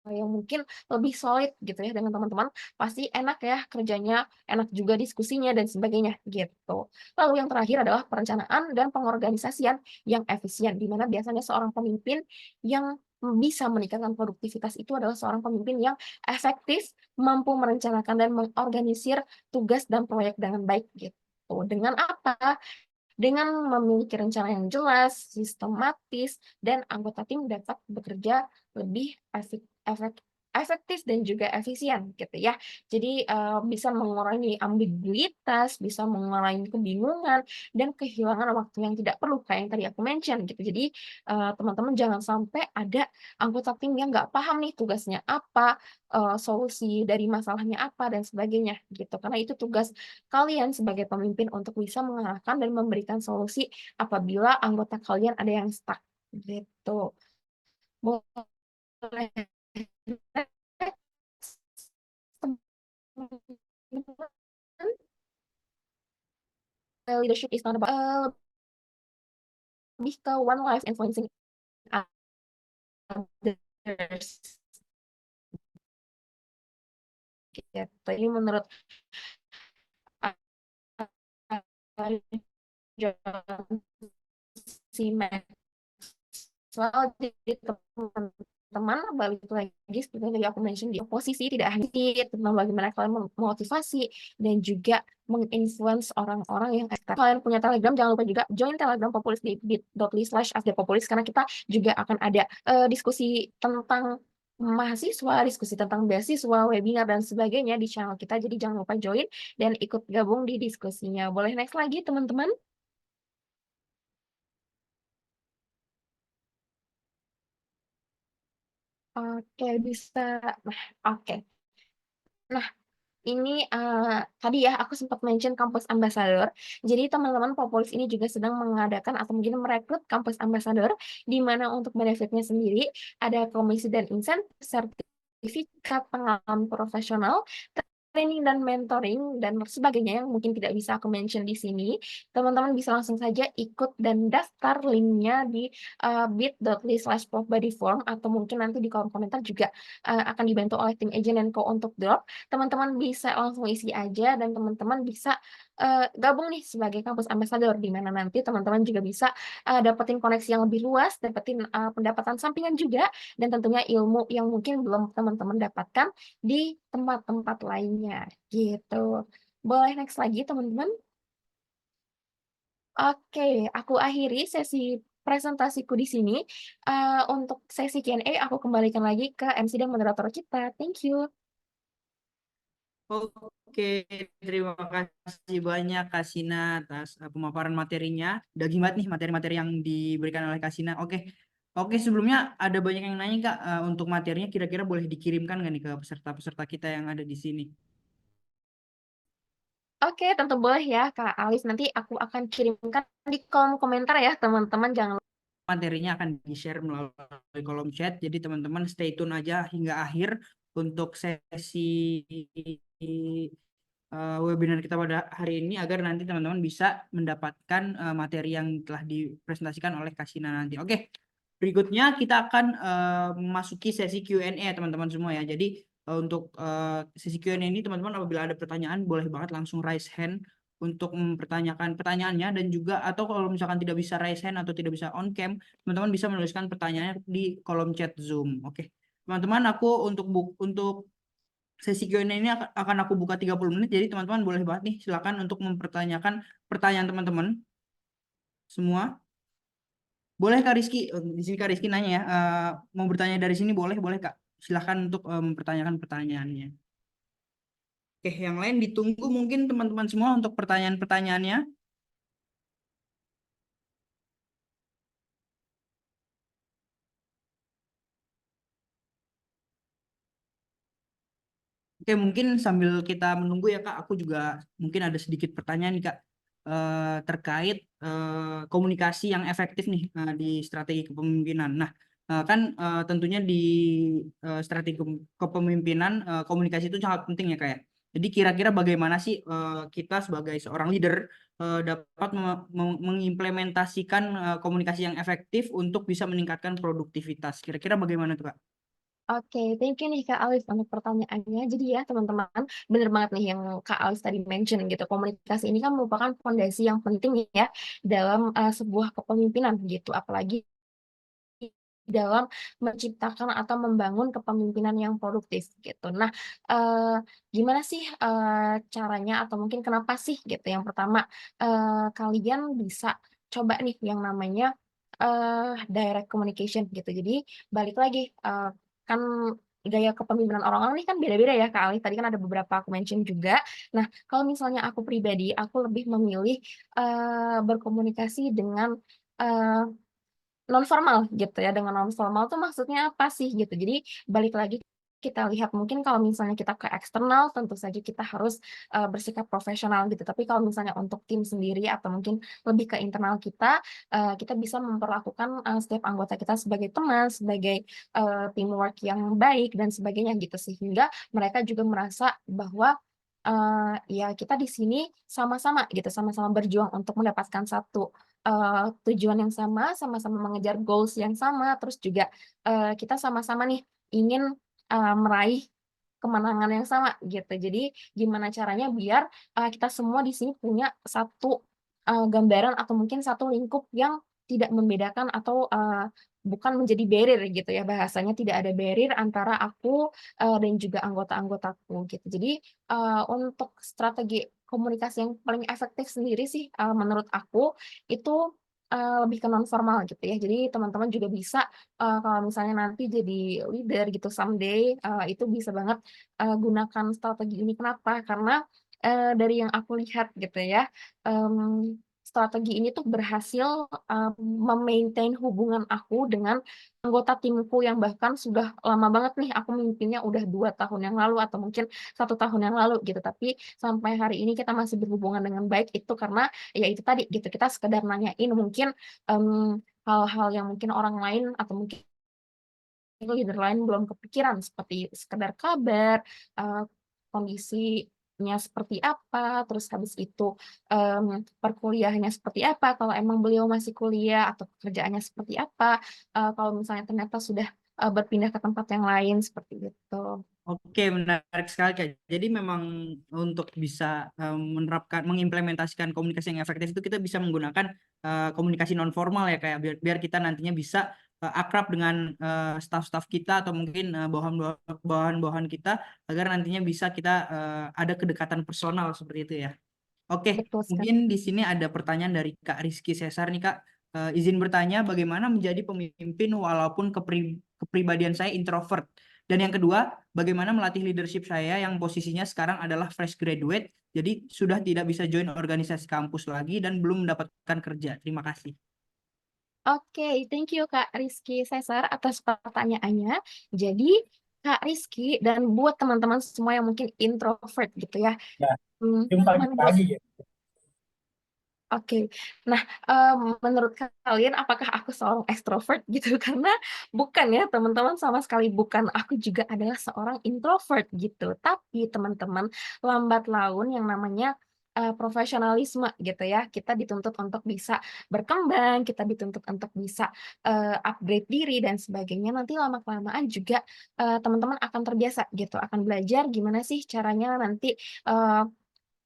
yang mungkin lebih solid gitu ya dengan teman-teman, pasti enak ya kerjanya, enak juga diskusinya dan sebagainya gitu. Lalu yang terakhir adalah perencanaan dan pengorganisasian yang efisien, di mana biasanya seorang pemimpin yang bisa meningkatkan produktivitas itu adalah seorang pemimpin yang efektif, mampu merencanakan dan mengorganisir tugas dan proyek dengan baik gitu. Dengan apa? Dengan memiliki rencana yang jelas, sistematis, dan anggota tim dapat bekerja lebih efektif dan juga efisien gitu ya. Jadi bisa mengurangi ambiguitas, bisa mengurangi kebingungan dan kehilangan waktu yang tidak perlu kayak yang tadi aku mention gitu. Jadi teman-teman jangan sampai ada anggota tim yang nggak paham nih tugasnya apa, solusi dari masalahnya apa dan sebagainya gitu. Karena itu tugas kalian sebagai pemimpin untuk bisa mengarahkan dan memberikan solusi apabila anggota kalian ada yang stuck gitu. Boleh leadership is not about lebih ke one life influencing others gitu. Ini menurut John C. Maxwell, jadi teman-teman balik lagi seperti yang tadi aku mention di oposisi tidak hanya tentang bagaimana kalian memotivasi dan juga menginfluence orang-orang yang ekstrak. Kalian punya Telegram, jangan lupa juga join Telegram Populis di bit.ly/fdpopulis karena kita juga akan ada diskusi tentang mahasiswa, diskusi tentang beasiswa, webinar dan sebagainya di channel kita. Jadi jangan lupa join dan ikut gabung di diskusinya. Boleh next lagi teman-teman? Oke, bisa. Nah, oke. Nah, ini tadi ya aku sempat mention kampus ambassador. Jadi teman-teman Populis ini juga sedang mengadakan atau mungkin merekrut kampus ambassador, di mana untuk benefitnya sendiri ada komisi dan insentif, sertifikat pengalaman profesional, training dan mentoring dan sebagainya yang mungkin tidak bisa aku mention di sini. Teman-teman bisa langsung saja ikut dan daftar linknya di bit.ly/popbodyform atau mungkin nanti di kolom komentar juga akan dibantu oleh tim agent dan co untuk drop. Teman-teman bisa langsung isi aja dan teman-teman bisa gabung nih sebagai kampus ambassador di mana nanti teman-teman juga bisa dapetin koneksi yang lebih luas, dapetin pendapatan sampingan juga dan tentunya ilmu yang mungkin belum teman-teman dapatkan di tempat-tempat lainnya gitu. Boleh next lagi teman-teman? Oke, aku akhiri sesi presentasiku di sini. Untuk sesi Q&A aku kembalikan lagi ke MC dan moderator kita. Thank you.
Oke, terima kasih banyak Kak Sina atas pemaparan materinya. Udah banget nih materi-materi yang diberikan oleh Kak Sina. Oke, sebelumnya ada banyak yang nanya Kak, untuk materinya kira-kira boleh dikirimkan nggak nih ke peserta-peserta kita yang ada di sini?
Oke, tentu boleh ya Kak Alis. Nanti aku akan kirimkan di kolom komentar ya teman-teman. Jangan
Materinya akan di-share melalui kolom chat. Jadi teman-teman stay tune aja hingga akhir untuk sesi webinar kita pada hari ini agar nanti teman-teman bisa mendapatkan materi yang telah dipresentasikan oleh Kasina nanti. Oke, berikutnya kita akan memasuki sesi Q&A teman-teman semua ya. Jadi untuk sesi Q&A ini teman-teman apabila ada pertanyaan boleh banget langsung raise hand untuk mempertanyakan pertanyaannya dan juga atau kalau misalkan tidak bisa raise hand atau tidak bisa on cam, teman-teman bisa menuliskan pertanyaannya di kolom chat Zoom. Oke. Teman-teman, aku untuk sesi Q&A ini akan aku buka 30 menit, jadi teman-teman boleh banget nih, silakan untuk mempertanyakan pertanyaan teman-teman semua. Boleh Kak Rizky, di sini Kak Rizky nanya ya, mau bertanya dari sini boleh Kak. Silakan untuk mempertanyakan pertanyaannya. Oke, yang lain ditunggu mungkin teman-teman semua untuk pertanyaan-pertanyaannya. Oke, mungkin sambil kita menunggu ya Kak, aku juga mungkin ada sedikit pertanyaan nih Kak, terkait komunikasi yang efektif nih di strategi kepemimpinan. Nah, kan tentunya di strategi kepemimpinan komunikasi itu sangat penting ya Kak ya. Jadi kira-kira bagaimana sih kita sebagai seorang leader dapat mengimplementasikan komunikasi yang efektif untuk bisa meningkatkan produktivitas. Kira-kira bagaimana tuh Kak?
Oke, thank you nih Kak Alif untuk pertanyaannya. Jadi ya teman-teman, bener banget nih yang Kak Alif tadi mention gitu. Komunikasi ini kan merupakan fondasi yang penting ya dalam sebuah kepemimpinan gitu. Apalagi dalam menciptakan atau membangun kepemimpinan yang produktif gitu. Nah, gimana sih caranya atau mungkin kenapa sih gitu? Yang pertama, kalian bisa coba nih yang namanya direct communication gitu. Jadi balik lagi kan gaya kepemimpinan orang-orang ini kan beda-beda ya Kak Ali. Tadi kan ada beberapa aku mention juga. Nah, kalau misalnya aku pribadi, aku lebih memilih berkomunikasi dengan eh, non formal gitu ya. Dengan non formal tuh maksudnya apa sih gitu. Jadi balik lagi kita lihat mungkin kalau misalnya kita ke eksternal tentu saja kita harus bersikap profesional gitu. Tapi kalau misalnya untuk tim sendiri atau mungkin lebih ke internal kita, kita bisa memperlakukan setiap anggota kita sebagai teman, sebagai teamwork yang baik dan sebagainya gitu sehingga mereka juga merasa bahwa ya kita di sini sama-sama gitu, sama-sama berjuang untuk mendapatkan satu tujuan yang sama, sama-sama mengejar goals yang sama, terus juga kita sama-sama nih ingin meraih kemenangan yang sama gitu. Jadi gimana caranya biar kita semua di sini punya satu gambaran atau mungkin satu lingkup yang tidak membedakan atau bukan menjadi barrier gitu ya bahasanya tidak ada barrier antara aku dan juga anggota-anggotaku gitu. Jadi untuk strategi komunikasi yang paling efektif sendiri sih menurut aku itu lebih ke non formal gitu ya. Jadi teman-teman juga bisa kalau misalnya nanti jadi leader gitu someday itu bisa banget gunakan strategi ini. Kenapa? Karena dari yang aku lihat gitu ya, strategi ini tuh berhasil memaintain hubungan aku dengan anggota timku yang bahkan sudah lama banget nih, aku mimpinnya udah 2 tahun yang lalu atau mungkin 1 tahun yang lalu gitu. Tapi sampai hari ini kita masih berhubungan dengan baik itu karena ya itu tadi gitu, kita sekedar nanyain mungkin hal-hal yang mungkin orang lain atau mungkin leader lain belum kepikiran seperti sekedar kabar, kondisinya seperti apa, terus habis itu, perkuliahannya seperti apa, kalau emang beliau masih kuliah atau pekerjaannya seperti apa, kalau misalnya ternyata sudah, berpindah ke tempat yang lain, seperti itu.
Oke, menarik sekali Kak. Jadi memang untuk bisa mengimplementasikan komunikasi yang efektif itu kita bisa menggunakan komunikasi non formal ya kayak biar kita nantinya bisa akrab dengan staf-staf kita atau mungkin bawahan-bawahan kita agar nantinya bisa kita ada kedekatan personal seperti itu ya. Oke,
Betul sekali.
mungkin di sini ada pertanyaan dari Kak Rizky Cesar nih Kak. Izin bertanya bagaimana menjadi pemimpin walaupun kepribadian saya introvert. Dan yang kedua, bagaimana melatih leadership saya yang posisinya sekarang adalah fresh graduate, jadi sudah tidak bisa join organisasi kampus lagi dan belum mendapatkan kerja. Terima kasih.
Oke, thank you Kak Rizky Cesar atas pertanyaannya. Jadi Kak Rizky dan buat teman-teman semua yang mungkin introvert gitu ya,
Ya,
mmm,
jam
menurut
pagi-pagi ya.
Oke. Nah, menurut kalian apakah aku seorang ekstrovert gitu? Karena bukan ya teman-teman, sama sekali bukan. Aku juga adalah seorang introvert gitu. Tapi teman-teman, lambat laun yang namanya, profesionalisme gitu ya, kita dituntut untuk bisa berkembang, kita dituntut untuk bisa, upgrade diri dan sebagainya. Nanti lama-kelamaan juga, teman-teman akan terbiasa gitu, akan belajar gimana sih caranya nanti,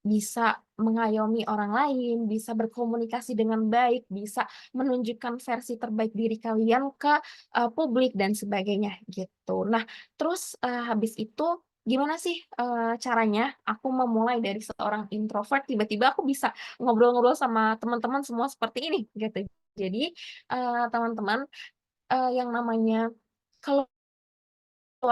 bisa mengayomi orang lain, bisa berkomunikasi dengan baik, bisa menunjukkan versi terbaik diri kalian ke, publik dan sebagainya gitu. Nah, terus, habis itu gimana sih, caranya aku memulai dari seorang introvert tiba-tiba aku bisa ngobrol-ngobrol sama teman-teman semua seperti ini gitu. Jadi, teman-teman, yang namanya keluar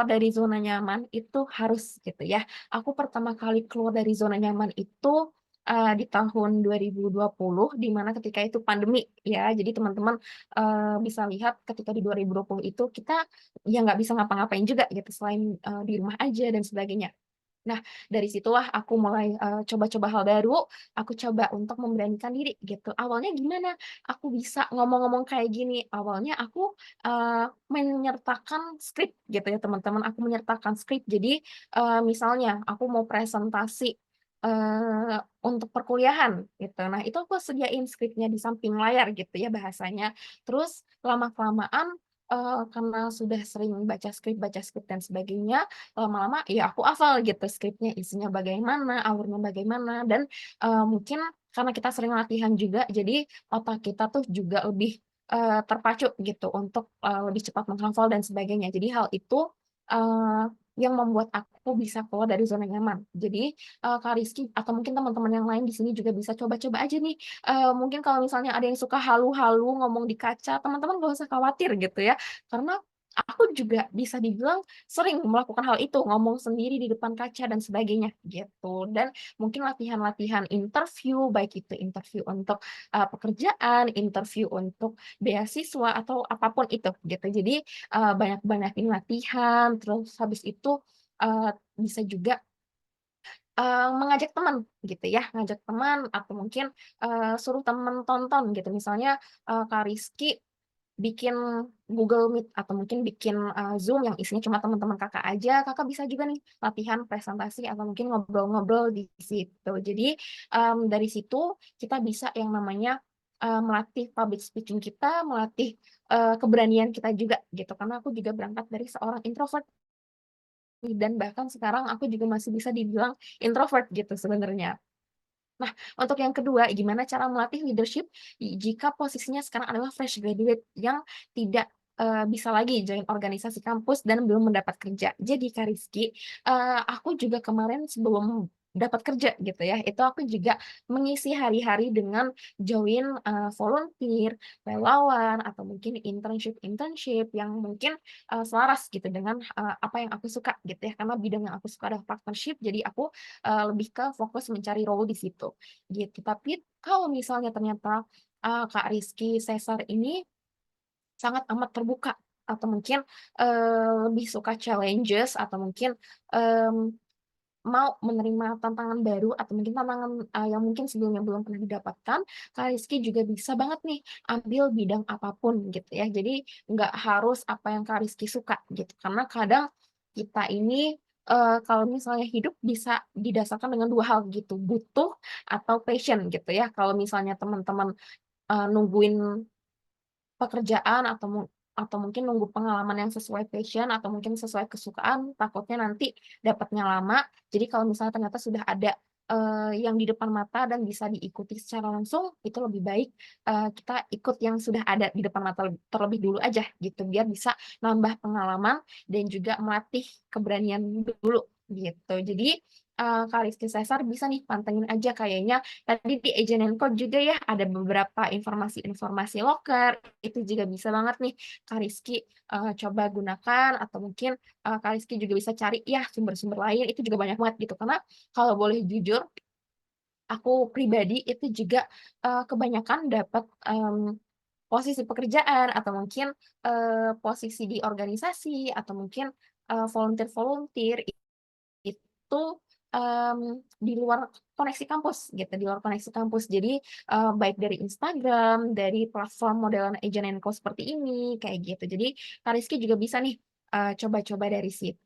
dari zona nyaman itu harus gitu ya. Aku pertama kali keluar dari zona nyaman itu, di tahun 2020 di mana ketika itu pandemi ya. Jadi teman-teman, bisa lihat ketika di 2020 itu kita ya nggak bisa ngapa-ngapain juga gitu selain, di rumah aja dan sebagainya. Nah, dari situlah aku mulai, coba-coba hal baru, aku coba untuk memberanikan diri gitu. Awalnya gimana? Aku bisa ngomong-ngomong kayak gini, awalnya aku, menyertakan skrip gitu ya teman-teman, aku menyertakan skrip. Jadi, misalnya aku mau presentasi, untuk perkuliahan gitu. Nah, itu aku sediain skripnya di samping layar gitu ya bahasanya. Terus lama-kelamaan, karena sudah sering baca skrip dan sebagainya, lama-lama ya aku hafal gitu skripnya isinya bagaimana, alurnya bagaimana, dan, mungkin karena kita sering latihan juga, jadi otak kita tuh juga lebih, terpacu gitu untuk, lebih cepat menghafal dan sebagainya. Jadi hal itu, eee, yang membuat aku bisa keluar dari zona nyaman. Jadi, Kak Rizky atau mungkin teman-teman yang lain di sini juga bisa coba-coba aja nih, mungkin kalau misalnya ada yang suka halu-halu ngomong di kaca, teman-teman nggak usah khawatir gitu ya, karena aku juga bisa dibilang sering melakukan hal itu, ngomong sendiri di depan kaca dan sebagainya, gitu. Dan mungkin latihan-latihan interview, baik itu interview untuk, pekerjaan, interview untuk beasiswa, atau apapun itu, gitu. Jadi, banyak-banyakin latihan, terus habis itu, bisa juga, mengajak teman, gitu ya, ngajak teman atau mungkin, suruh teman tonton gitu. Misalnya, Kak Rizky bikin Google Meet atau mungkin bikin, Zoom yang isinya cuma teman-teman Kakak aja, Kakak bisa juga nih latihan presentasi atau mungkin ngobrol-ngobrol di situ. Jadi, dari situ kita bisa yang namanya, melatih public speaking kita, melatih, keberanian kita juga gitu, karena aku juga berangkat dari seorang introvert dan bahkan sekarang aku juga masih bisa dibilang introvert gitu sebenarnya. Nah, untuk yang kedua, gimana cara melatih leadership jika posisinya sekarang adalah fresh graduate yang tidak, bisa lagi join organisasi kampus dan belum mendapat kerja. Jadi Kak Rizky, aku juga kemarin sebelum dapat kerja gitu ya. Itu aku juga mengisi hari-hari dengan join volunteer, relawan, atau mungkin internship yang mungkin selaras gitu dengan apa yang aku suka gitu ya. Karena bidang yang aku suka adalah partnership, jadi aku lebih ke fokus mencari role di situ gitu. Tapi kalau misalnya ternyata Kak Rizky Sesar ini sangat amat terbuka atau mungkin lebih suka challenges atau mungkin mmm, mau menerima tantangan baru atau mungkin tantangan yang mungkin sebelumnya belum pernah didapatkan, Kak Rizky juga bisa banget nih ambil bidang apapun gitu ya. Jadi nggak harus apa yang Kak Rizky suka gitu. Karena kadang kita ini kalau misalnya hidup bisa didasarkan dengan dua hal gitu, butuh atau passion gitu ya. Kalau misalnya teman-teman nungguin pekerjaan atau mungkin nunggu pengalaman yang sesuai passion atau mungkin sesuai kesukaan, takutnya nanti dapatnya lama. Jadi kalau misalnya ternyata sudah ada, yang di depan mata dan bisa diikuti secara langsung, itu lebih baik, kita ikut yang sudah ada di depan mata terlebih dulu aja gitu, biar bisa nambah pengalaman dan juga melatih keberanian dulu, gitu. Jadi, Kak Rizky Sesar bisa nih pantengin aja kayaknya tadi di Agent& Co juga ya ada beberapa informasi-informasi loker, itu juga bisa banget nih Kak Rizky, coba gunakan atau mungkin, Kak Rizky juga bisa cari ya sumber-sumber lain itu juga banyak banget gitu. Karena kalau boleh jujur, aku pribadi itu juga, kebanyakan dapat, posisi pekerjaan atau mungkin, posisi di organisasi atau mungkin, volunteer-volunteer itu, di luar koneksi kampus gitu, di luar koneksi kampus. Jadi, baik dari Instagram, dari platform modelan Agent& Co seperti ini, kayak gitu. Jadi Kak Rizky juga bisa nih, coba-coba dari situ.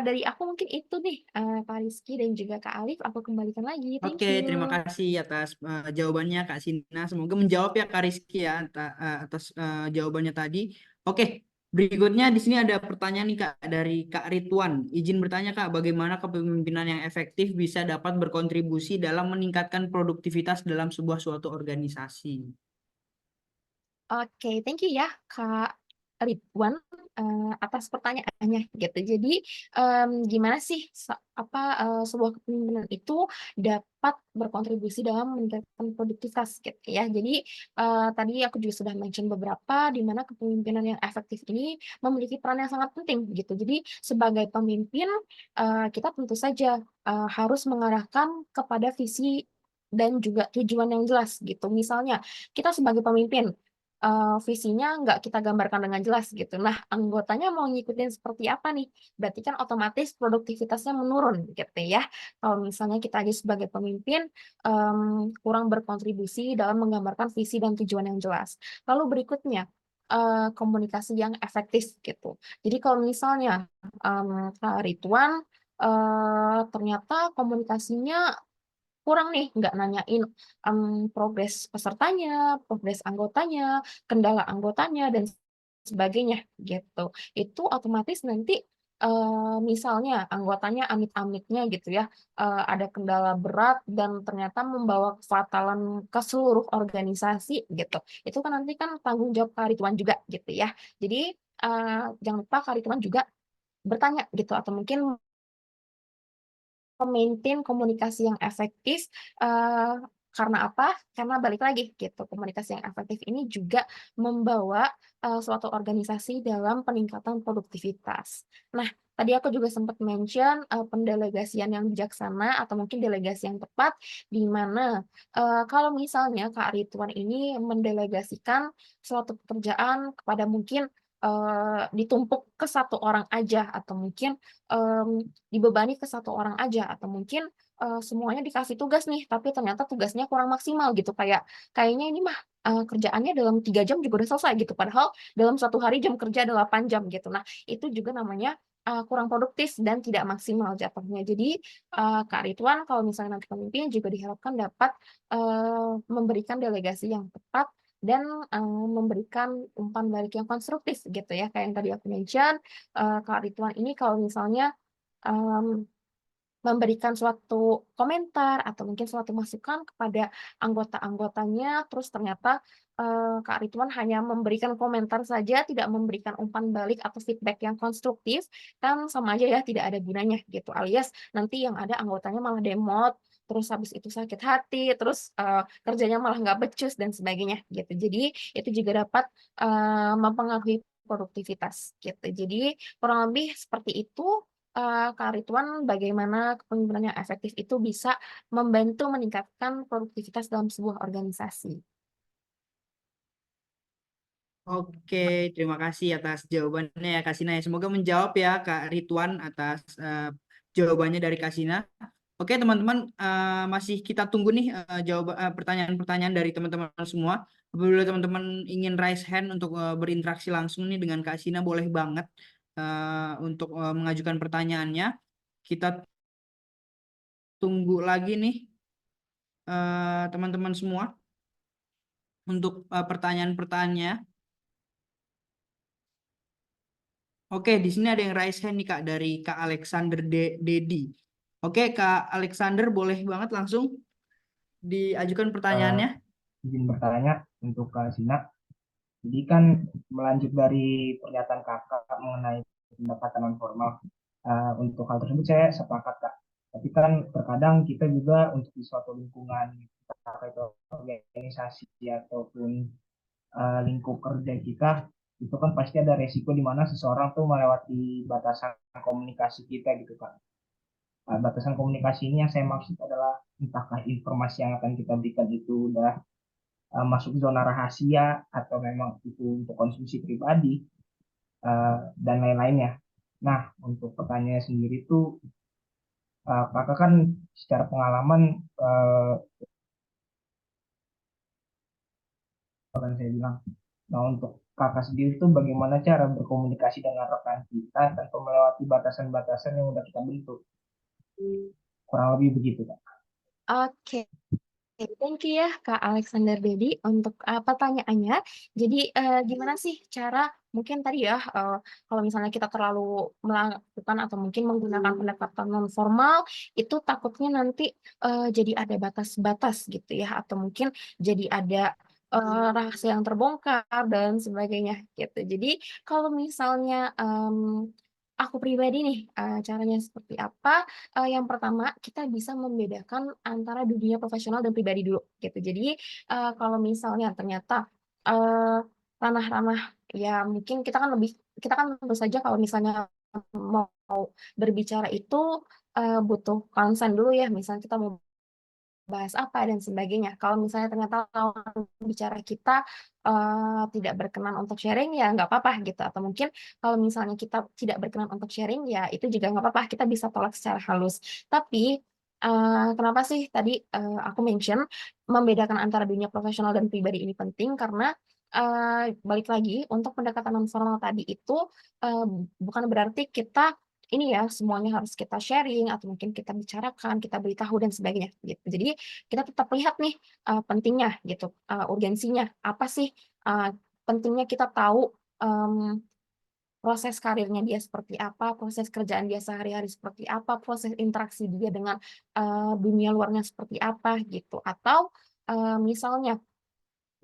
Dari aku mungkin itu nih, Kak Rizky dan juga Kak Alif, aku kembalikan lagi. Thank
Oke, terima
you.
kasih atas jawabannya Kak Sina. Semoga menjawab ya Kak Rizky ya atas jawabannya tadi. Oke, berikutnya di sini ada pertanyaan nih Kak dari Kak Ridwan. Izin bertanya Kak, bagaimana kepemimpinan yang efektif bisa dapat berkontribusi dalam meningkatkan produktivitas dalam sebuah suatu organisasi?
Oke, thank you ya Kak Ridwan, atas pertanyaannya gitu. Jadi, gimana sih sebuah kepemimpinan itu dapat berkontribusi dalam meningkatkan produktivitas gitu ya. Jadi, tadi aku juga sudah mention beberapa di mana kepemimpinan yang efektif ini memiliki peran yang sangat penting gitu. Jadi sebagai pemimpin, kita tentu saja, harus mengarahkan kepada visi dan juga tujuan yang jelas gitu. Misalnya kita sebagai pemimpin visinya nggak kita gambarkan dengan jelas gitu. Nah, anggotanya mau ngikutin seperti apa nih? Berarti kan otomatis produktivitasnya menurun gitu ya. Kalau misalnya kita aja sebagai pemimpin kurang berkontribusi dalam menggambarkan visi dan tujuan yang jelas. Lalu berikutnya komunikasi yang efektif gitu. Jadi kalau misalnya Kak Ridwan ternyata komunikasinya kurang nih, nggak nanyain, progres pesertanya, progres anggotanya, kendala anggotanya, dan sebagainya, gitu. Itu otomatis nanti, misalnya anggotanya amit-amitnya gitu ya, ada kendala berat dan ternyata membawa kefatalan ke seluruh organisasi gitu. Itu kan nanti kan tanggung jawab Kak Ridwan juga gitu ya. Jadi, jangan lupa Kak Ridwan juga bertanya gitu atau mungkin memaintain komunikasi yang efektif, karena apa? Karena balik lagi gitu, komunikasi yang efektif ini juga membawa, suatu organisasi dalam peningkatan produktivitas. Nah, tadi aku juga sempat mention, pendelegasian yang bijaksana atau mungkin delegasi yang tepat, di mana, kalau misalnya Kak Ridwan ini mendelegasikan suatu pekerjaan kepada mungkin, ditumpuk ke satu orang aja atau mungkin, dibebani ke satu orang aja atau mungkin, semuanya dikasih tugas nih, tapi ternyata tugasnya kurang maksimal gitu, kayaknya ini mah, kerjaannya dalam 3 jam juga udah selesai gitu, padahal dalam 1 hari jam kerja 8 jam gitu. Nah, itu juga namanya, kurang produktif dan tidak maksimal jatuhnya. Jadi, Kak Ridwan kalau misalnya nanti pemimpin juga diharapkan dapat, memberikan delegasi yang tepat dan, memberikan umpan balik yang konstruktif gitu ya, kayak yang tadi aku mention, Kak Ridwan ini kalau misalnya, mmm, memberikan suatu komentar atau mungkin suatu masukan kepada anggota-anggotanya, terus ternyata Kak Ridwan hanya memberikan komentar saja, tidak memberikan umpan balik atau feedback yang konstruktif, kan sama aja ya tidak ada gunanya gitu. Alias nanti yang ada anggotanya malah demot, terus habis itu sakit hati, terus kerjanya malah nggak becus dan sebagainya gitu. Jadi itu juga dapat mempengaruhi produktivitas gitu. Jadi kurang lebih seperti itu. Kak Ridwan, bagaimana kepemimpinan yang efektif itu bisa membantu meningkatkan produktivitas dalam sebuah organisasi.
Oke, terima kasih atas jawabannya ya Kak Sina ya. Semoga menjawab ya Kak Ridwan atas jawabannya dari Kak Sina. Oke teman-teman, masih kita tunggu nih pertanyaan-pertanyaan dari teman-teman semua. Apabila teman-teman ingin raise hand untuk berinteraksi langsung nih dengan Kak Sina, boleh banget untuk mengajukan pertanyaannya. Kita tunggu lagi nih teman-teman semua untuk pertanyaan-pertanyaan. Oke, di sini ada yang raise hand nih Kak dari Kak Alexander Dedi. Oke, Kak Alexander boleh banget langsung diajukan
Eh,
pertanyaannya.
izin bertanya untuk Kak Sina. Jadi kan melanjut dari pernyataan kakak mengenai pendapatan non formal, untuk hal tersebut saya sepakat Kak. Tapi kan terkadang kita juga untuk di suatu lingkungan, apakah itu organisasi ataupun lingkup kerja kita, itu kan pasti ada resiko di mana seseorang tuh melewati batasan komunikasi kita gitu Kak. Batasan komunikasi ini yang saya maksud adalah entahkah informasi yang akan kita berikan itu udah masuk zona rahasia atau memang itu untuk konsumsi pribadi dan lain-lainnya. Nah, untuk pertanyaan sendiri itu kakak kan secara pengalaman akan saya bilang. Nah, untuk kakak sendiri itu bagaimana cara berkomunikasi dengan rekan kita tanpa melewati batasan-batasan yang udah kita bentuk? Kurang lebih begitu, Kak.
Oke. Thank you ya Kak Alexander Dedi untuk pertanyaannya. Jadi gimana sih cara mungkin tadi ya kalau misalnya kita terlalu melakukan atau mungkin menggunakan pendekatan non formal itu takutnya nanti jadi ada batas-batas gitu ya atau mungkin jadi ada rahasia yang terbongkar dan sebagainya gitu. Jadi kalau misalnya aku pribadi nih caranya seperti apa? Yang pertama, kita bisa membedakan antara dunia profesional dan pribadi dulu, gitu. Jadi, kalau misalnya ternyata eh, ranah-ranah ya mungkin kita kan tentu saja kalau misalnya mau berbicara itu butuh konsen dulu ya. Misalnya kita mau bahas apa dan sebagainya. Kalau misalnya ternyata lawan bicara kita tidak berkenan untuk sharing ya nggak apa-apa gitu. Atau mungkin kalau misalnya kita tidak berkenan untuk sharing ya itu juga nggak apa-apa. Kita bisa tolak secara halus. Tapi kenapa sih tadi aku mention membedakan antara dunia profesional dan pribadi ini penting karena balik lagi untuk pendekatan non formal tadi itu eh, bukan berarti kita ini ya semuanya harus kita sharing atau mungkin kita bicarakan, kita beritahu dan sebagainya gitu. Jadi kita tetap lihat nih pentingnya gitu, urgensinya apa sih pentingnya kita tahu proses karirnya dia seperti apa, proses kerjaan dia sehari-hari seperti apa, proses interaksi dia dengan dunia luarnya seperti apa gitu. Atau misalnya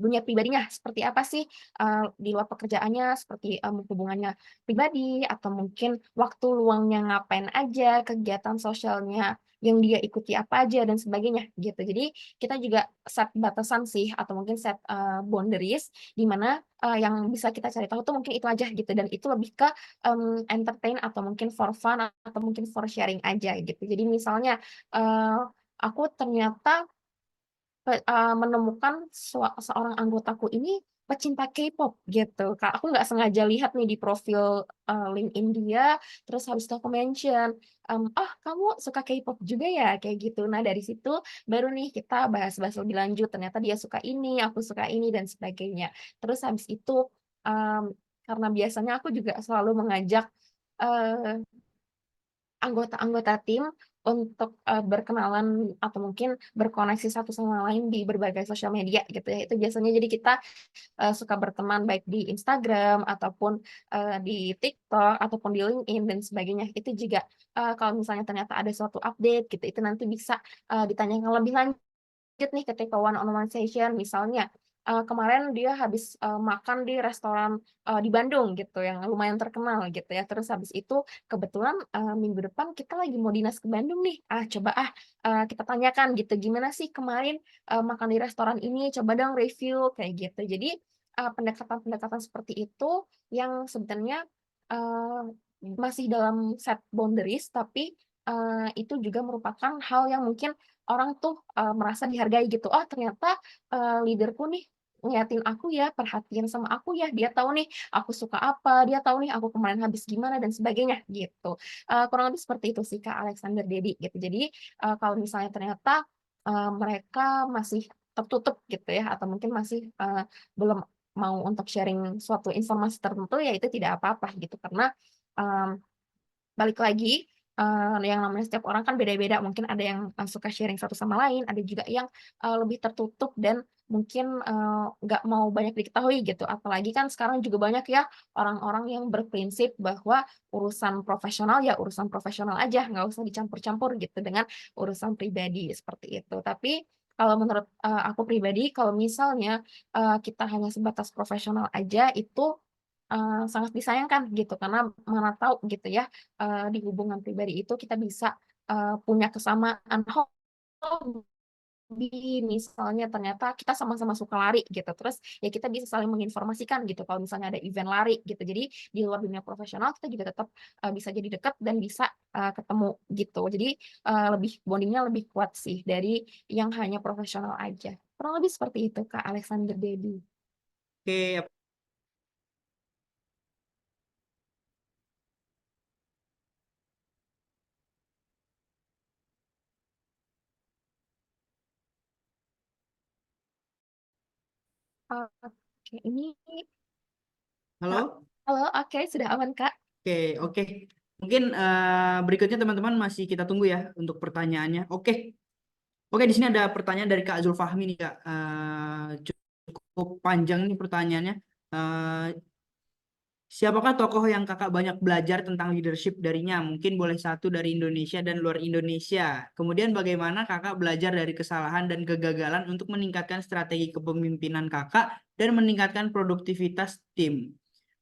dunia pribadinya seperti apa sih di luar pekerjaannya seperti hubungannya pribadi atau mungkin waktu luangnya ngapain aja kegiatan sosialnya yang dia ikuti apa aja dan sebagainya gitu jadi kita juga set batasan sih atau mungkin set boundaries di mana yang bisa kita cari tahu tuh mungkin itu aja gitu dan itu lebih ke entertain atau mungkin for fun atau mungkin for sharing aja gitu jadi misalnya aku ternyata menemukan seorang anggotaku ini pecinta K-pop gitu. Kak, aku nggak sengaja lihat nih di profil LinkedIn dia, terus habis itu aku mention, kamu suka K-pop juga ya kayak gitu. Nah dari situ baru nih kita bahas-bahas lebih lanjut. Ternyata dia suka ini, aku suka ini dan sebagainya. Terus habis itu karena biasanya aku juga selalu mengajak eh, anggota-anggota tim untuk berkenalan atau mungkin berkoneksi satu sama lain di berbagai sosial media gitu ya. Itu biasanya jadi kita suka berteman baik di Instagram ataupun di TikTok ataupun di LinkedIn dan sebagainya. Itu juga kalau misalnya ternyata ada suatu update gitu, itu nanti bisa ditanyakan lebih lanjut nih ketika one on one session. Misalnya kemarin dia habis makan di restoran di Bandung gitu yang lumayan terkenal gitu ya. Terus habis itu kebetulan minggu depan kita lagi mau dinas ke Bandung nih. Coba kita tanyakan gitu, gimana sih kemarin makan di restoran ini, coba dong review kayak gitu. Jadi pendekatan-pendekatan seperti itu yang sebenarnya eee, masih dalam set boundaries, tapi itu juga merupakan hal yang mungkin orang tuh merasa dihargai gitu. Oh ternyata leader-ku nih ngeliatin aku ya, perhatian sama aku ya, dia tahu nih aku suka apa, dia tahu nih aku kemarin habis gimana dan sebagainya gitu. Kurang lebih seperti itu sih Kak Alexander Dedi gitu. Jadi kalau misalnya ternyata mereka masih tertutup gitu ya atau mungkin masih belum mau untuk sharing suatu informasi tertentu ya itu tidak apa-apa gitu karena mmm balik lagi, yang namanya setiap orang kan beda-beda, mungkin ada yang, suka sharing satu sama lain, ada juga yang, lebih tertutup dan mungkin, nggak mau banyak diketahui gitu. Apalagi kan sekarang juga banyak ya orang-orang yang berprinsip bahwa urusan profesional ya urusan profesional aja, nggak usah dicampur-campur gitu dengan urusan pribadi, seperti itu. Tapi kalau menurut, aku pribadi, kalau misalnya, kita hanya sebatas profesional aja, itu sangat disayangkan gitu karena mana tahu gitu ya, di hubungan pribadi itu kita bisa, punya kesamaan hobi, misalnya ternyata kita sama-sama suka lari gitu, terus ya kita bisa saling menginformasikan gitu kalau misalnya ada event lari gitu. Jadi di luar dunia profesional kita juga tetap, bisa jadi dekat dan bisa, ketemu gitu. Jadi, lebih bonding-nya lebih kuat sih dari yang hanya profesional aja. Kurang lebih seperti itu Kak Alexander Dedi.
Oke,
Oke, ini Kak,
halo.
halo, oke, sudah aman, Kak?
Oke, oke. Mungkin berikutnya teman-teman masih kita tunggu ya untuk pertanyaannya. Oke, oke. Di sini ada pertanyaan dari Kak Zulfahmi nih Kak. Cukup panjang nih pertanyaannya. Eh, Siapakah tokoh yang kakak banyak belajar tentang leadership darinya? Mungkin boleh satu dari Indonesia dan luar Indonesia. Kemudian bagaimana kakak belajar dari kesalahan dan kegagalan untuk meningkatkan strategi kepemimpinan kakak dan meningkatkan produktivitas tim?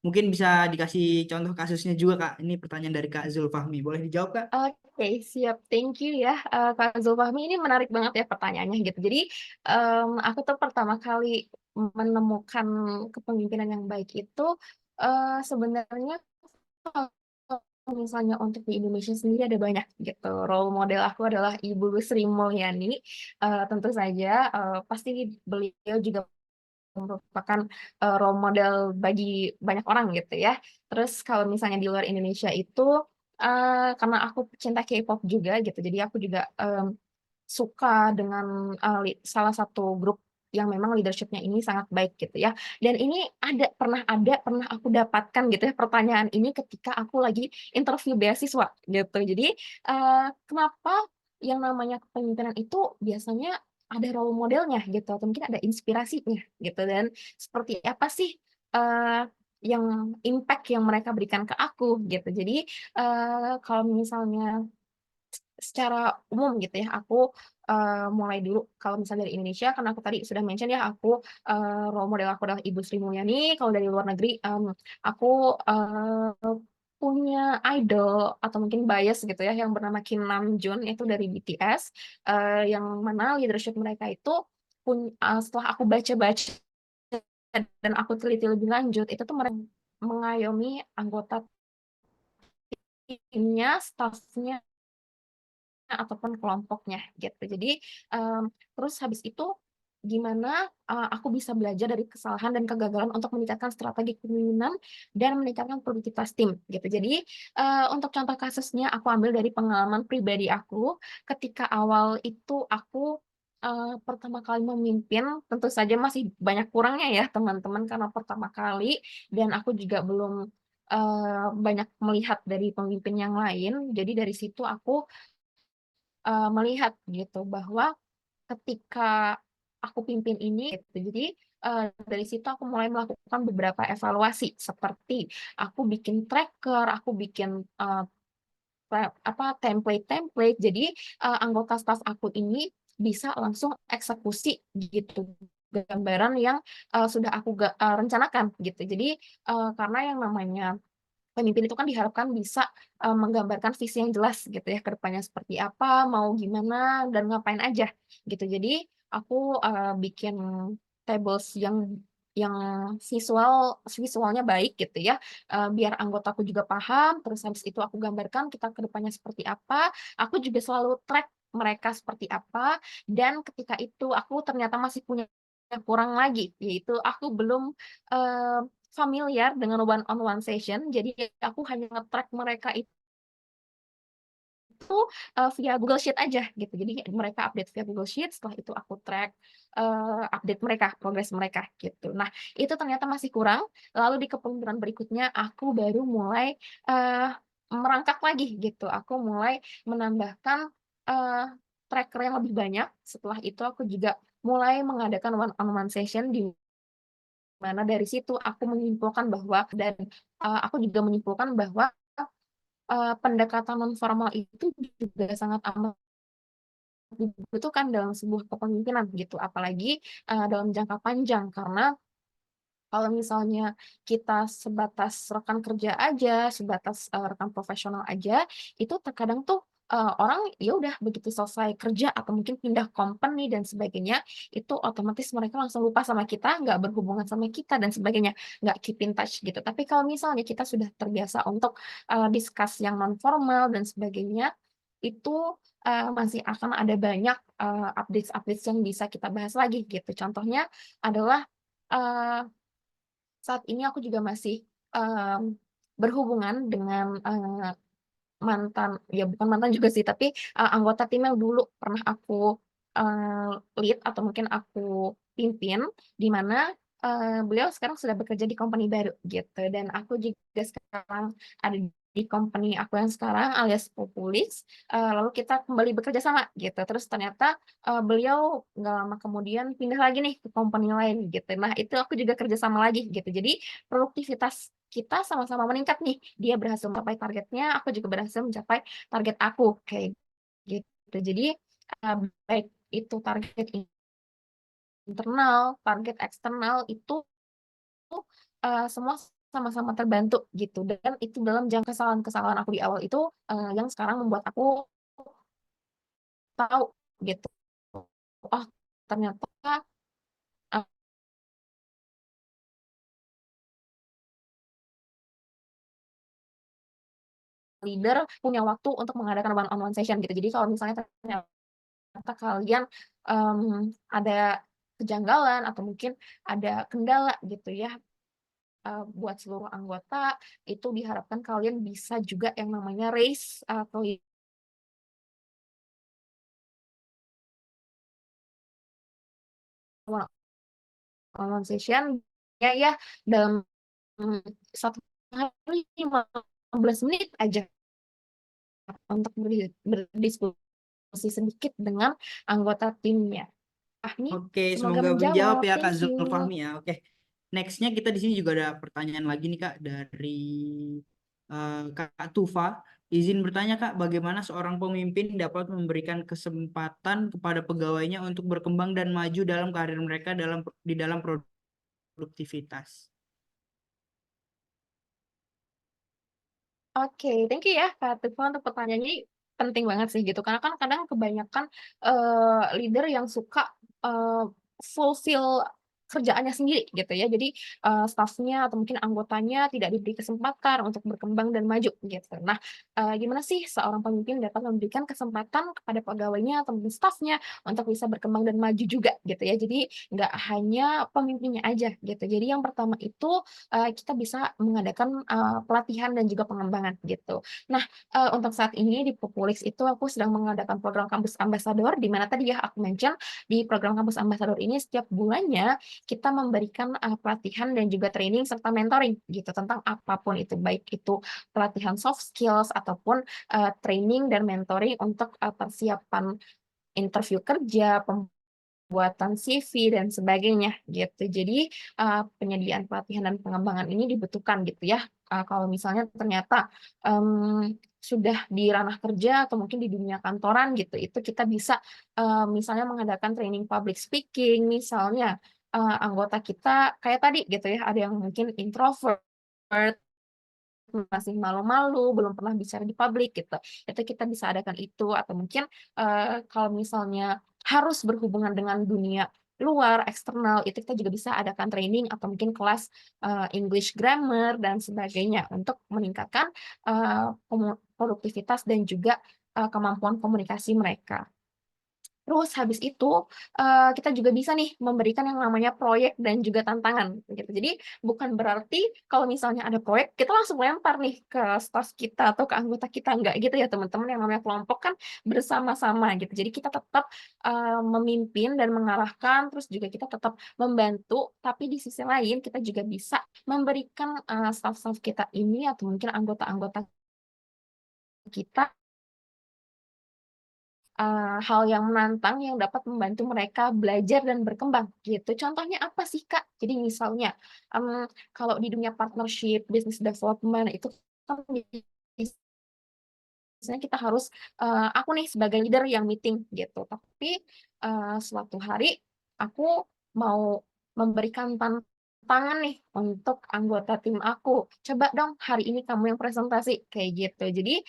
Mungkin bisa dikasih contoh kasusnya juga Kak. Ini pertanyaan dari Kak Zulfahmi. Boleh dijawab Kak?
Oke, siap. Thank you ya, Kak Zulfahmi. Ini menarik banget ya pertanyaannya gitu. Jadi, aku tuh pertama kali menemukan kepemimpinan yang baik itu, sebenarnya kalau misalnya untuk di Indonesia sendiri ada banyak gitu. Role model aku adalah Ibu Sri Mulyani, tentu saja, pasti beliau juga merupakan, role model bagi banyak orang gitu ya. Terus kalau misalnya di luar Indonesia itu, karena aku pecinta K-pop juga gitu, jadi aku juga, suka dengan, salah satu grup yang memang leadership-nya ini sangat baik gitu ya. Dan ini pernah aku dapatkan gitu ya pertanyaan ini ketika aku lagi interview beasiswa gitu. Jadi, kenapa yang namanya kepemimpinan itu biasanya ada role modelnya gitu atau mungkin ada inspirasinya gitu dan seperti apa sih, eee, yang impact yang mereka berikan ke aku gitu. Jadi, kalau misalnya secara umum gitu ya, aku, mulai dulu kalau misalnya dari Indonesia karena aku tadi sudah mention ya aku, role model aku adalah Ibu Sri Mulyani, kalau dari luar negeri, aku, punya idol atau mungkin bias gitu ya yang bernama Kim Namjoon itu dari BTS, yang mana leadership mereka itu setelah aku baca-baca dan aku teliti lebih lanjut, itu tuh mereka mengayomi anggota timnya, staff-nya ataupun kelompoknya gitu. Jadi, terus habis itu gimana, aku bisa belajar dari kesalahan dan kegagalan untuk meningkatkan strategi kepemimpinan dan meningkatkan produktivitas tim gitu. Jadi, untuk contoh kasusnya aku ambil dari pengalaman pribadi aku, ketika awal itu aku, pertama kali memimpin, tentu saja masih banyak kurangnya ya teman-teman karena pertama kali dan aku juga belum, banyak melihat dari pemimpin yang lain. Jadi dari situ aku melihat gitu bahwa ketika aku pimpin ini gitu. Jadi dari situ aku mulai melakukan beberapa evaluasi seperti aku bikin tracker, aku bikin template-template. Jadi anggota staf aku ini bisa langsung eksekusi gitu gambaran yang sudah aku rencanakan gitu. Jadi karena yang namanya pemimpin itu kan diharapkan bisa menggambarkan visi yang jelas gitu ya ke depannya seperti apa, mau gimana dan ngapain aja gitu. Jadi aku bikin tables yang visualnya baik gitu ya, biar anggotaku juga paham, terus habis itu aku gambarkan kita ke depannya seperti apa, aku juga selalu track mereka seperti apa, dan ketika itu aku ternyata masih punya kurang lagi, yaitu aku belum, familiar dengan one on one session, jadi aku hanya nge-track mereka itu via Google Sheet aja gitu. Jadi mereka update via Google Sheet, setelah itu aku track, update mereka, progres mereka gitu. Nah, itu ternyata masih kurang, lalu di kepemimpinan berikutnya aku baru mulai, merangkak lagi gitu. Aku mulai menambahkan, tracker yang lebih banyak, setelah itu aku juga mulai mengadakan one on one session di mana dari situ aku menyimpulkan bahwa aku juga menyimpulkan bahwa, pendekatan nonformal itu juga sangat amat dibutuhkan dalam sebuah kepemimpinan gitu, apalagi, dalam jangka panjang. Karena kalau misalnya kita sebatas rekan kerja aja, sebatas, rekan profesional aja, itu terkadang tuh, orang ya udah begitu selesai kerja atau mungkin pindah company dan sebagainya, itu otomatis mereka langsung lupa sama kita, nggak berhubungan sama kita dan sebagainya, nggak keep in touch gitu. Tapi kalau misalnya kita sudah terbiasa untuk, discuss yang non formal dan sebagainya, itu, masih akan ada banyak, updates-updates yang bisa kita bahas lagi gitu. Contohnya adalah, eee saat ini aku juga masih, berhubungan dengan, mantan ya bukan mantan juga sih, tapi, anggota tim yang dulu pernah aku, lead atau mungkin aku pimpin, di mana, beliau sekarang sudah bekerja di company baru gitu, dan aku juga sekarang ada di company aku yang sekarang alias Populix, lalu kita kembali bekerja sama gitu. Terus ternyata, beliau nggak lama kemudian pindah lagi nih ke company lain gitu. Nah itu aku juga kerja sama lagi gitu. Jadi produktivitas kita sama-sama meningkat nih. Dia berhasil mencapai targetnya, aku juga berhasil mencapai target aku, kayak gitu. Jadi, baik itu target internal, target eksternal itu, semua sama-sama terbantu gitu, dan itu dalam kesalahan-kesalahan aku di awal itu, yang sekarang membuat aku tahu gitu, oh ternyata, eee, leader punya waktu untuk mengadakan one on one session gitu. Jadi kalau misalnya ternyata kalian, ada kejanggalan atau mungkin ada kendala gitu ya, buat seluruh anggota, itu diharapkan kalian bisa juga yang namanya raise, ke one on one session ya dalam, 1 hari 15 menit aja untuk berdiskusi sedikit dengan anggota timnya. Ah, ini
Oke,
semoga
semoga menjawab
menjawab,
ya Kak
thank you.
Zulfahmi ya. Oke, nextnya kita di sini juga ada pertanyaan lagi nih Kak dari Kak Tufa. Izin bertanya Kak, bagaimana seorang pemimpin dapat memberikan kesempatan kepada pegawainya untuk berkembang dan maju dalam karir mereka di dalam produktivitas?
Oke, thank you ya Kak Tifa untuk pertanyaannya, ini penting banget sih gitu, karena kan kadang kebanyakan, leader yang suka, fulfill kerjaannya sendiri gitu ya. Jadi, staf-nya atau mungkin anggotanya tidak diberi kesempatan untuk berkembang dan maju gitu. Nah, gimana sih seorang pemimpin dapat memberikan kesempatan kepada pegawainya atau mungkin staf-nya untuk bisa berkembang dan maju juga gitu ya. Jadi nggak hanya pemimpinnya aja gitu. Jadi yang pertama itu, kita bisa mengadakan, pelatihan dan juga pengembangan gitu. Nah, untuk saat ini di Populix itu aku sedang mengadakan program Kampus Ambassador, di mana tadi ya aku mention di program Kampus Ambassador ini setiap bulannya kita memberikan pelatihan dan juga training serta mentoring gitu tentang apapun itu, baik itu pelatihan soft skills ataupun training dan mentoring untuk persiapan interview kerja, pembuatan CV dan sebagainya gitu. Jadi penyediaan pelatihan dan pengembangan ini dibutuhkan gitu ya. Kalau misalnya ternyata sudah di ranah kerja atau mungkin di dunia kantoran gitu, itu kita bisa misalnya mengadakan training public speaking, misalnya anggota kita kayak tadi gitu ya, ada yang mungkin introvert, masih malu-malu, belum pernah bicara di publik gitu. Itu kita bisa adakan itu atau mungkin kalau misalnya harus berhubungan dengan dunia luar, eksternal, itu kita juga bisa adakan training atau mungkin kelas English grammar dan sebagainya untuk meningkatkan produktivitas dan juga kemampuan komunikasi mereka. Terus habis itu, kita juga bisa nih memberikan yang namanya proyek dan juga tantangan, gitu. Jadi bukan berarti kalau misalnya ada proyek, kita langsung lempar nih ke staf kita atau ke anggota kita, enggak gitu ya teman-teman, yang namanya kelompok kan bersama-sama gitu. Jadi kita tetap, memimpin dan mengarahkan, terus juga kita tetap membantu, tapi di sisi lain kita juga bisa memberikan, staf-staf kita ini atau mungkin anggota-anggota kita hal yang menantang yang dapat membantu mereka belajar dan berkembang gitu. Contohnya apa sih, Kak? Jadi misalnya, kalau di dunia partnership, business development itu kan biasanya kita harus, aku nih sebagai leader yang meeting gitu, tapi, suatu hari aku mau memberikan tantangan nih untuk anggota tim aku, "Coba dong hari ini kamu yang presentasi," kayak gitu. Jadi,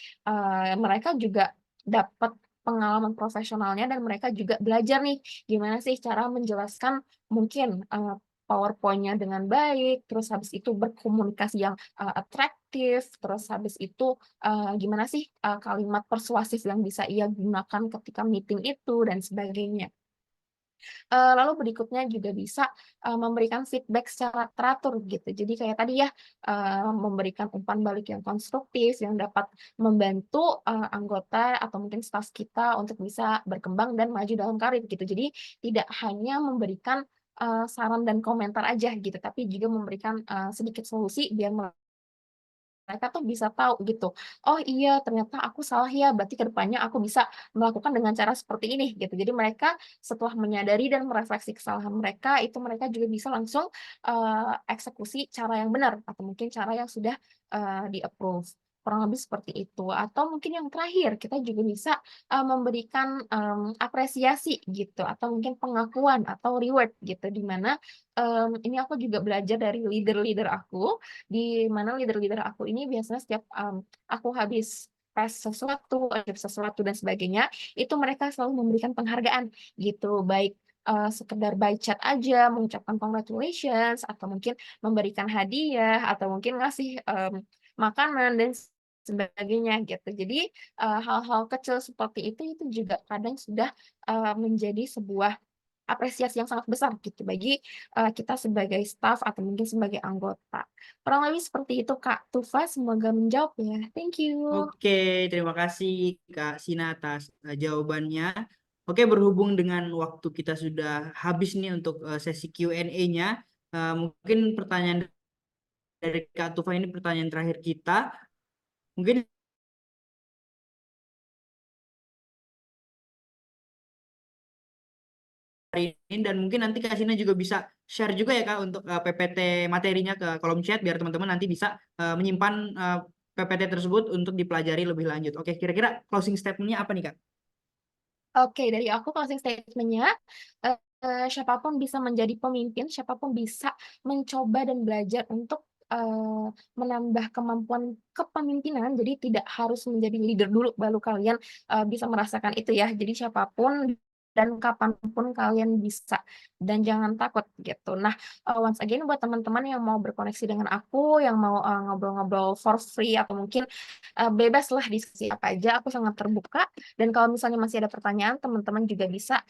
mereka juga dapat pengalaman profesionalnya dan mereka juga belajar nih, gimana sih cara menjelaskan mungkin, PowerPoint-nya dengan baik, terus habis itu berkomunikasi yang, atraktif, terus habis itu, gimana sih, kalimat persuasif yang bisa ia gunakan ketika meeting itu dan sebagainya. Lalu berikutnya juga bisa, memberikan feedback secara teratur gitu. Jadi kayak tadi ya, memberikan umpan balik yang konstruktif yang dapat membantu, anggota atau mungkin staf kita untuk bisa berkembang dan maju dalam karir gitu. Jadi tidak hanya memberikan, saran dan komentar aja gitu, tapi juga memberikan, sedikit solusi biar mereka tuh bisa tahu gitu, "Oh iya ternyata aku salah ya, berarti ke depannya aku bisa melakukan dengan cara seperti ini," gitu. Jadi mereka setelah menyadari dan merefleksi kesalahan mereka, itu mereka juga bisa langsung, eksekusi cara yang benar atau mungkin cara yang sudah, di-approve. Kurang lebih seperti itu. Atau mungkin yang terakhir, kita juga bisa, memberikan, apresiasi gitu atau mungkin pengakuan atau reward gitu, di mana, ini aku juga belajar dari leader-leader aku, di mana leader-leader aku ini biasanya setiap, aku habis tes sesuatu, achieve sesuatu dan sebagainya, itu mereka selalu memberikan penghargaan gitu, baik, sekedar by chat aja mengucapkan congratulations atau mungkin memberikan hadiah atau mungkin ngasih, makanan dan sebagainya gitu. Jadi, hal-hal kecil seperti itu juga kadang sudah, menjadi sebuah apresiasi yang sangat besar gitu bagi, kita sebagai staf atau mungkin sebagai anggota. Kurang lebih seperti itu, Kak. Tufa, semoga menjawab ya. Thank you.
Oke, terima kasih Kak Sina atas jawabannya. Oke, berhubung dengan waktu kita sudah habis nih untuk sesi Q&A-nya, mungkin pertanyaan dari Kak Tufa ini pertanyaan terakhir kita. Mungkin hari ini dan mungkin nanti Kak Sina juga bisa share juga ya Kak untuk PPT materinya ke kolom chat biar teman-teman nanti bisa menyimpan PPT tersebut untuk dipelajari lebih lanjut. Oke, kira-kira closing statement-nya apa nih Kak?
Oke, dari aku closing statement-nya, siapapun bisa menjadi pemimpin, siapapun bisa mencoba dan belajar untuk, menambah kemampuan kepemimpinan. Jadi tidak harus menjadi leader dulu baru kalian, bisa merasakan itu ya. Jadi siapapun dan kapan pun kalian bisa, dan jangan takut gitu. Nah, once again buat teman-teman yang mau berkoneksi dengan aku, yang mau, ngobrol-ngobrol for free atau mungkin, bebaslah diskusi apa aja, aku sangat terbuka. Dan kalau misalnya masih ada pertanyaan, teman-teman juga bisa,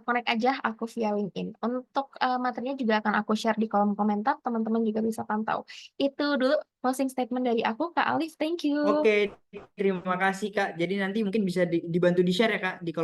connect aja aku via LinkedIn. Untuk, materinya juga akan aku share di kolom komentar, teman-teman juga bisa pantau. Itu dulu closing statement dari aku, Kak Alif, thank you.
Oke, terima kasih Kak. Jadi nanti mungkin bisa dibantu di-share ya Kak di kolom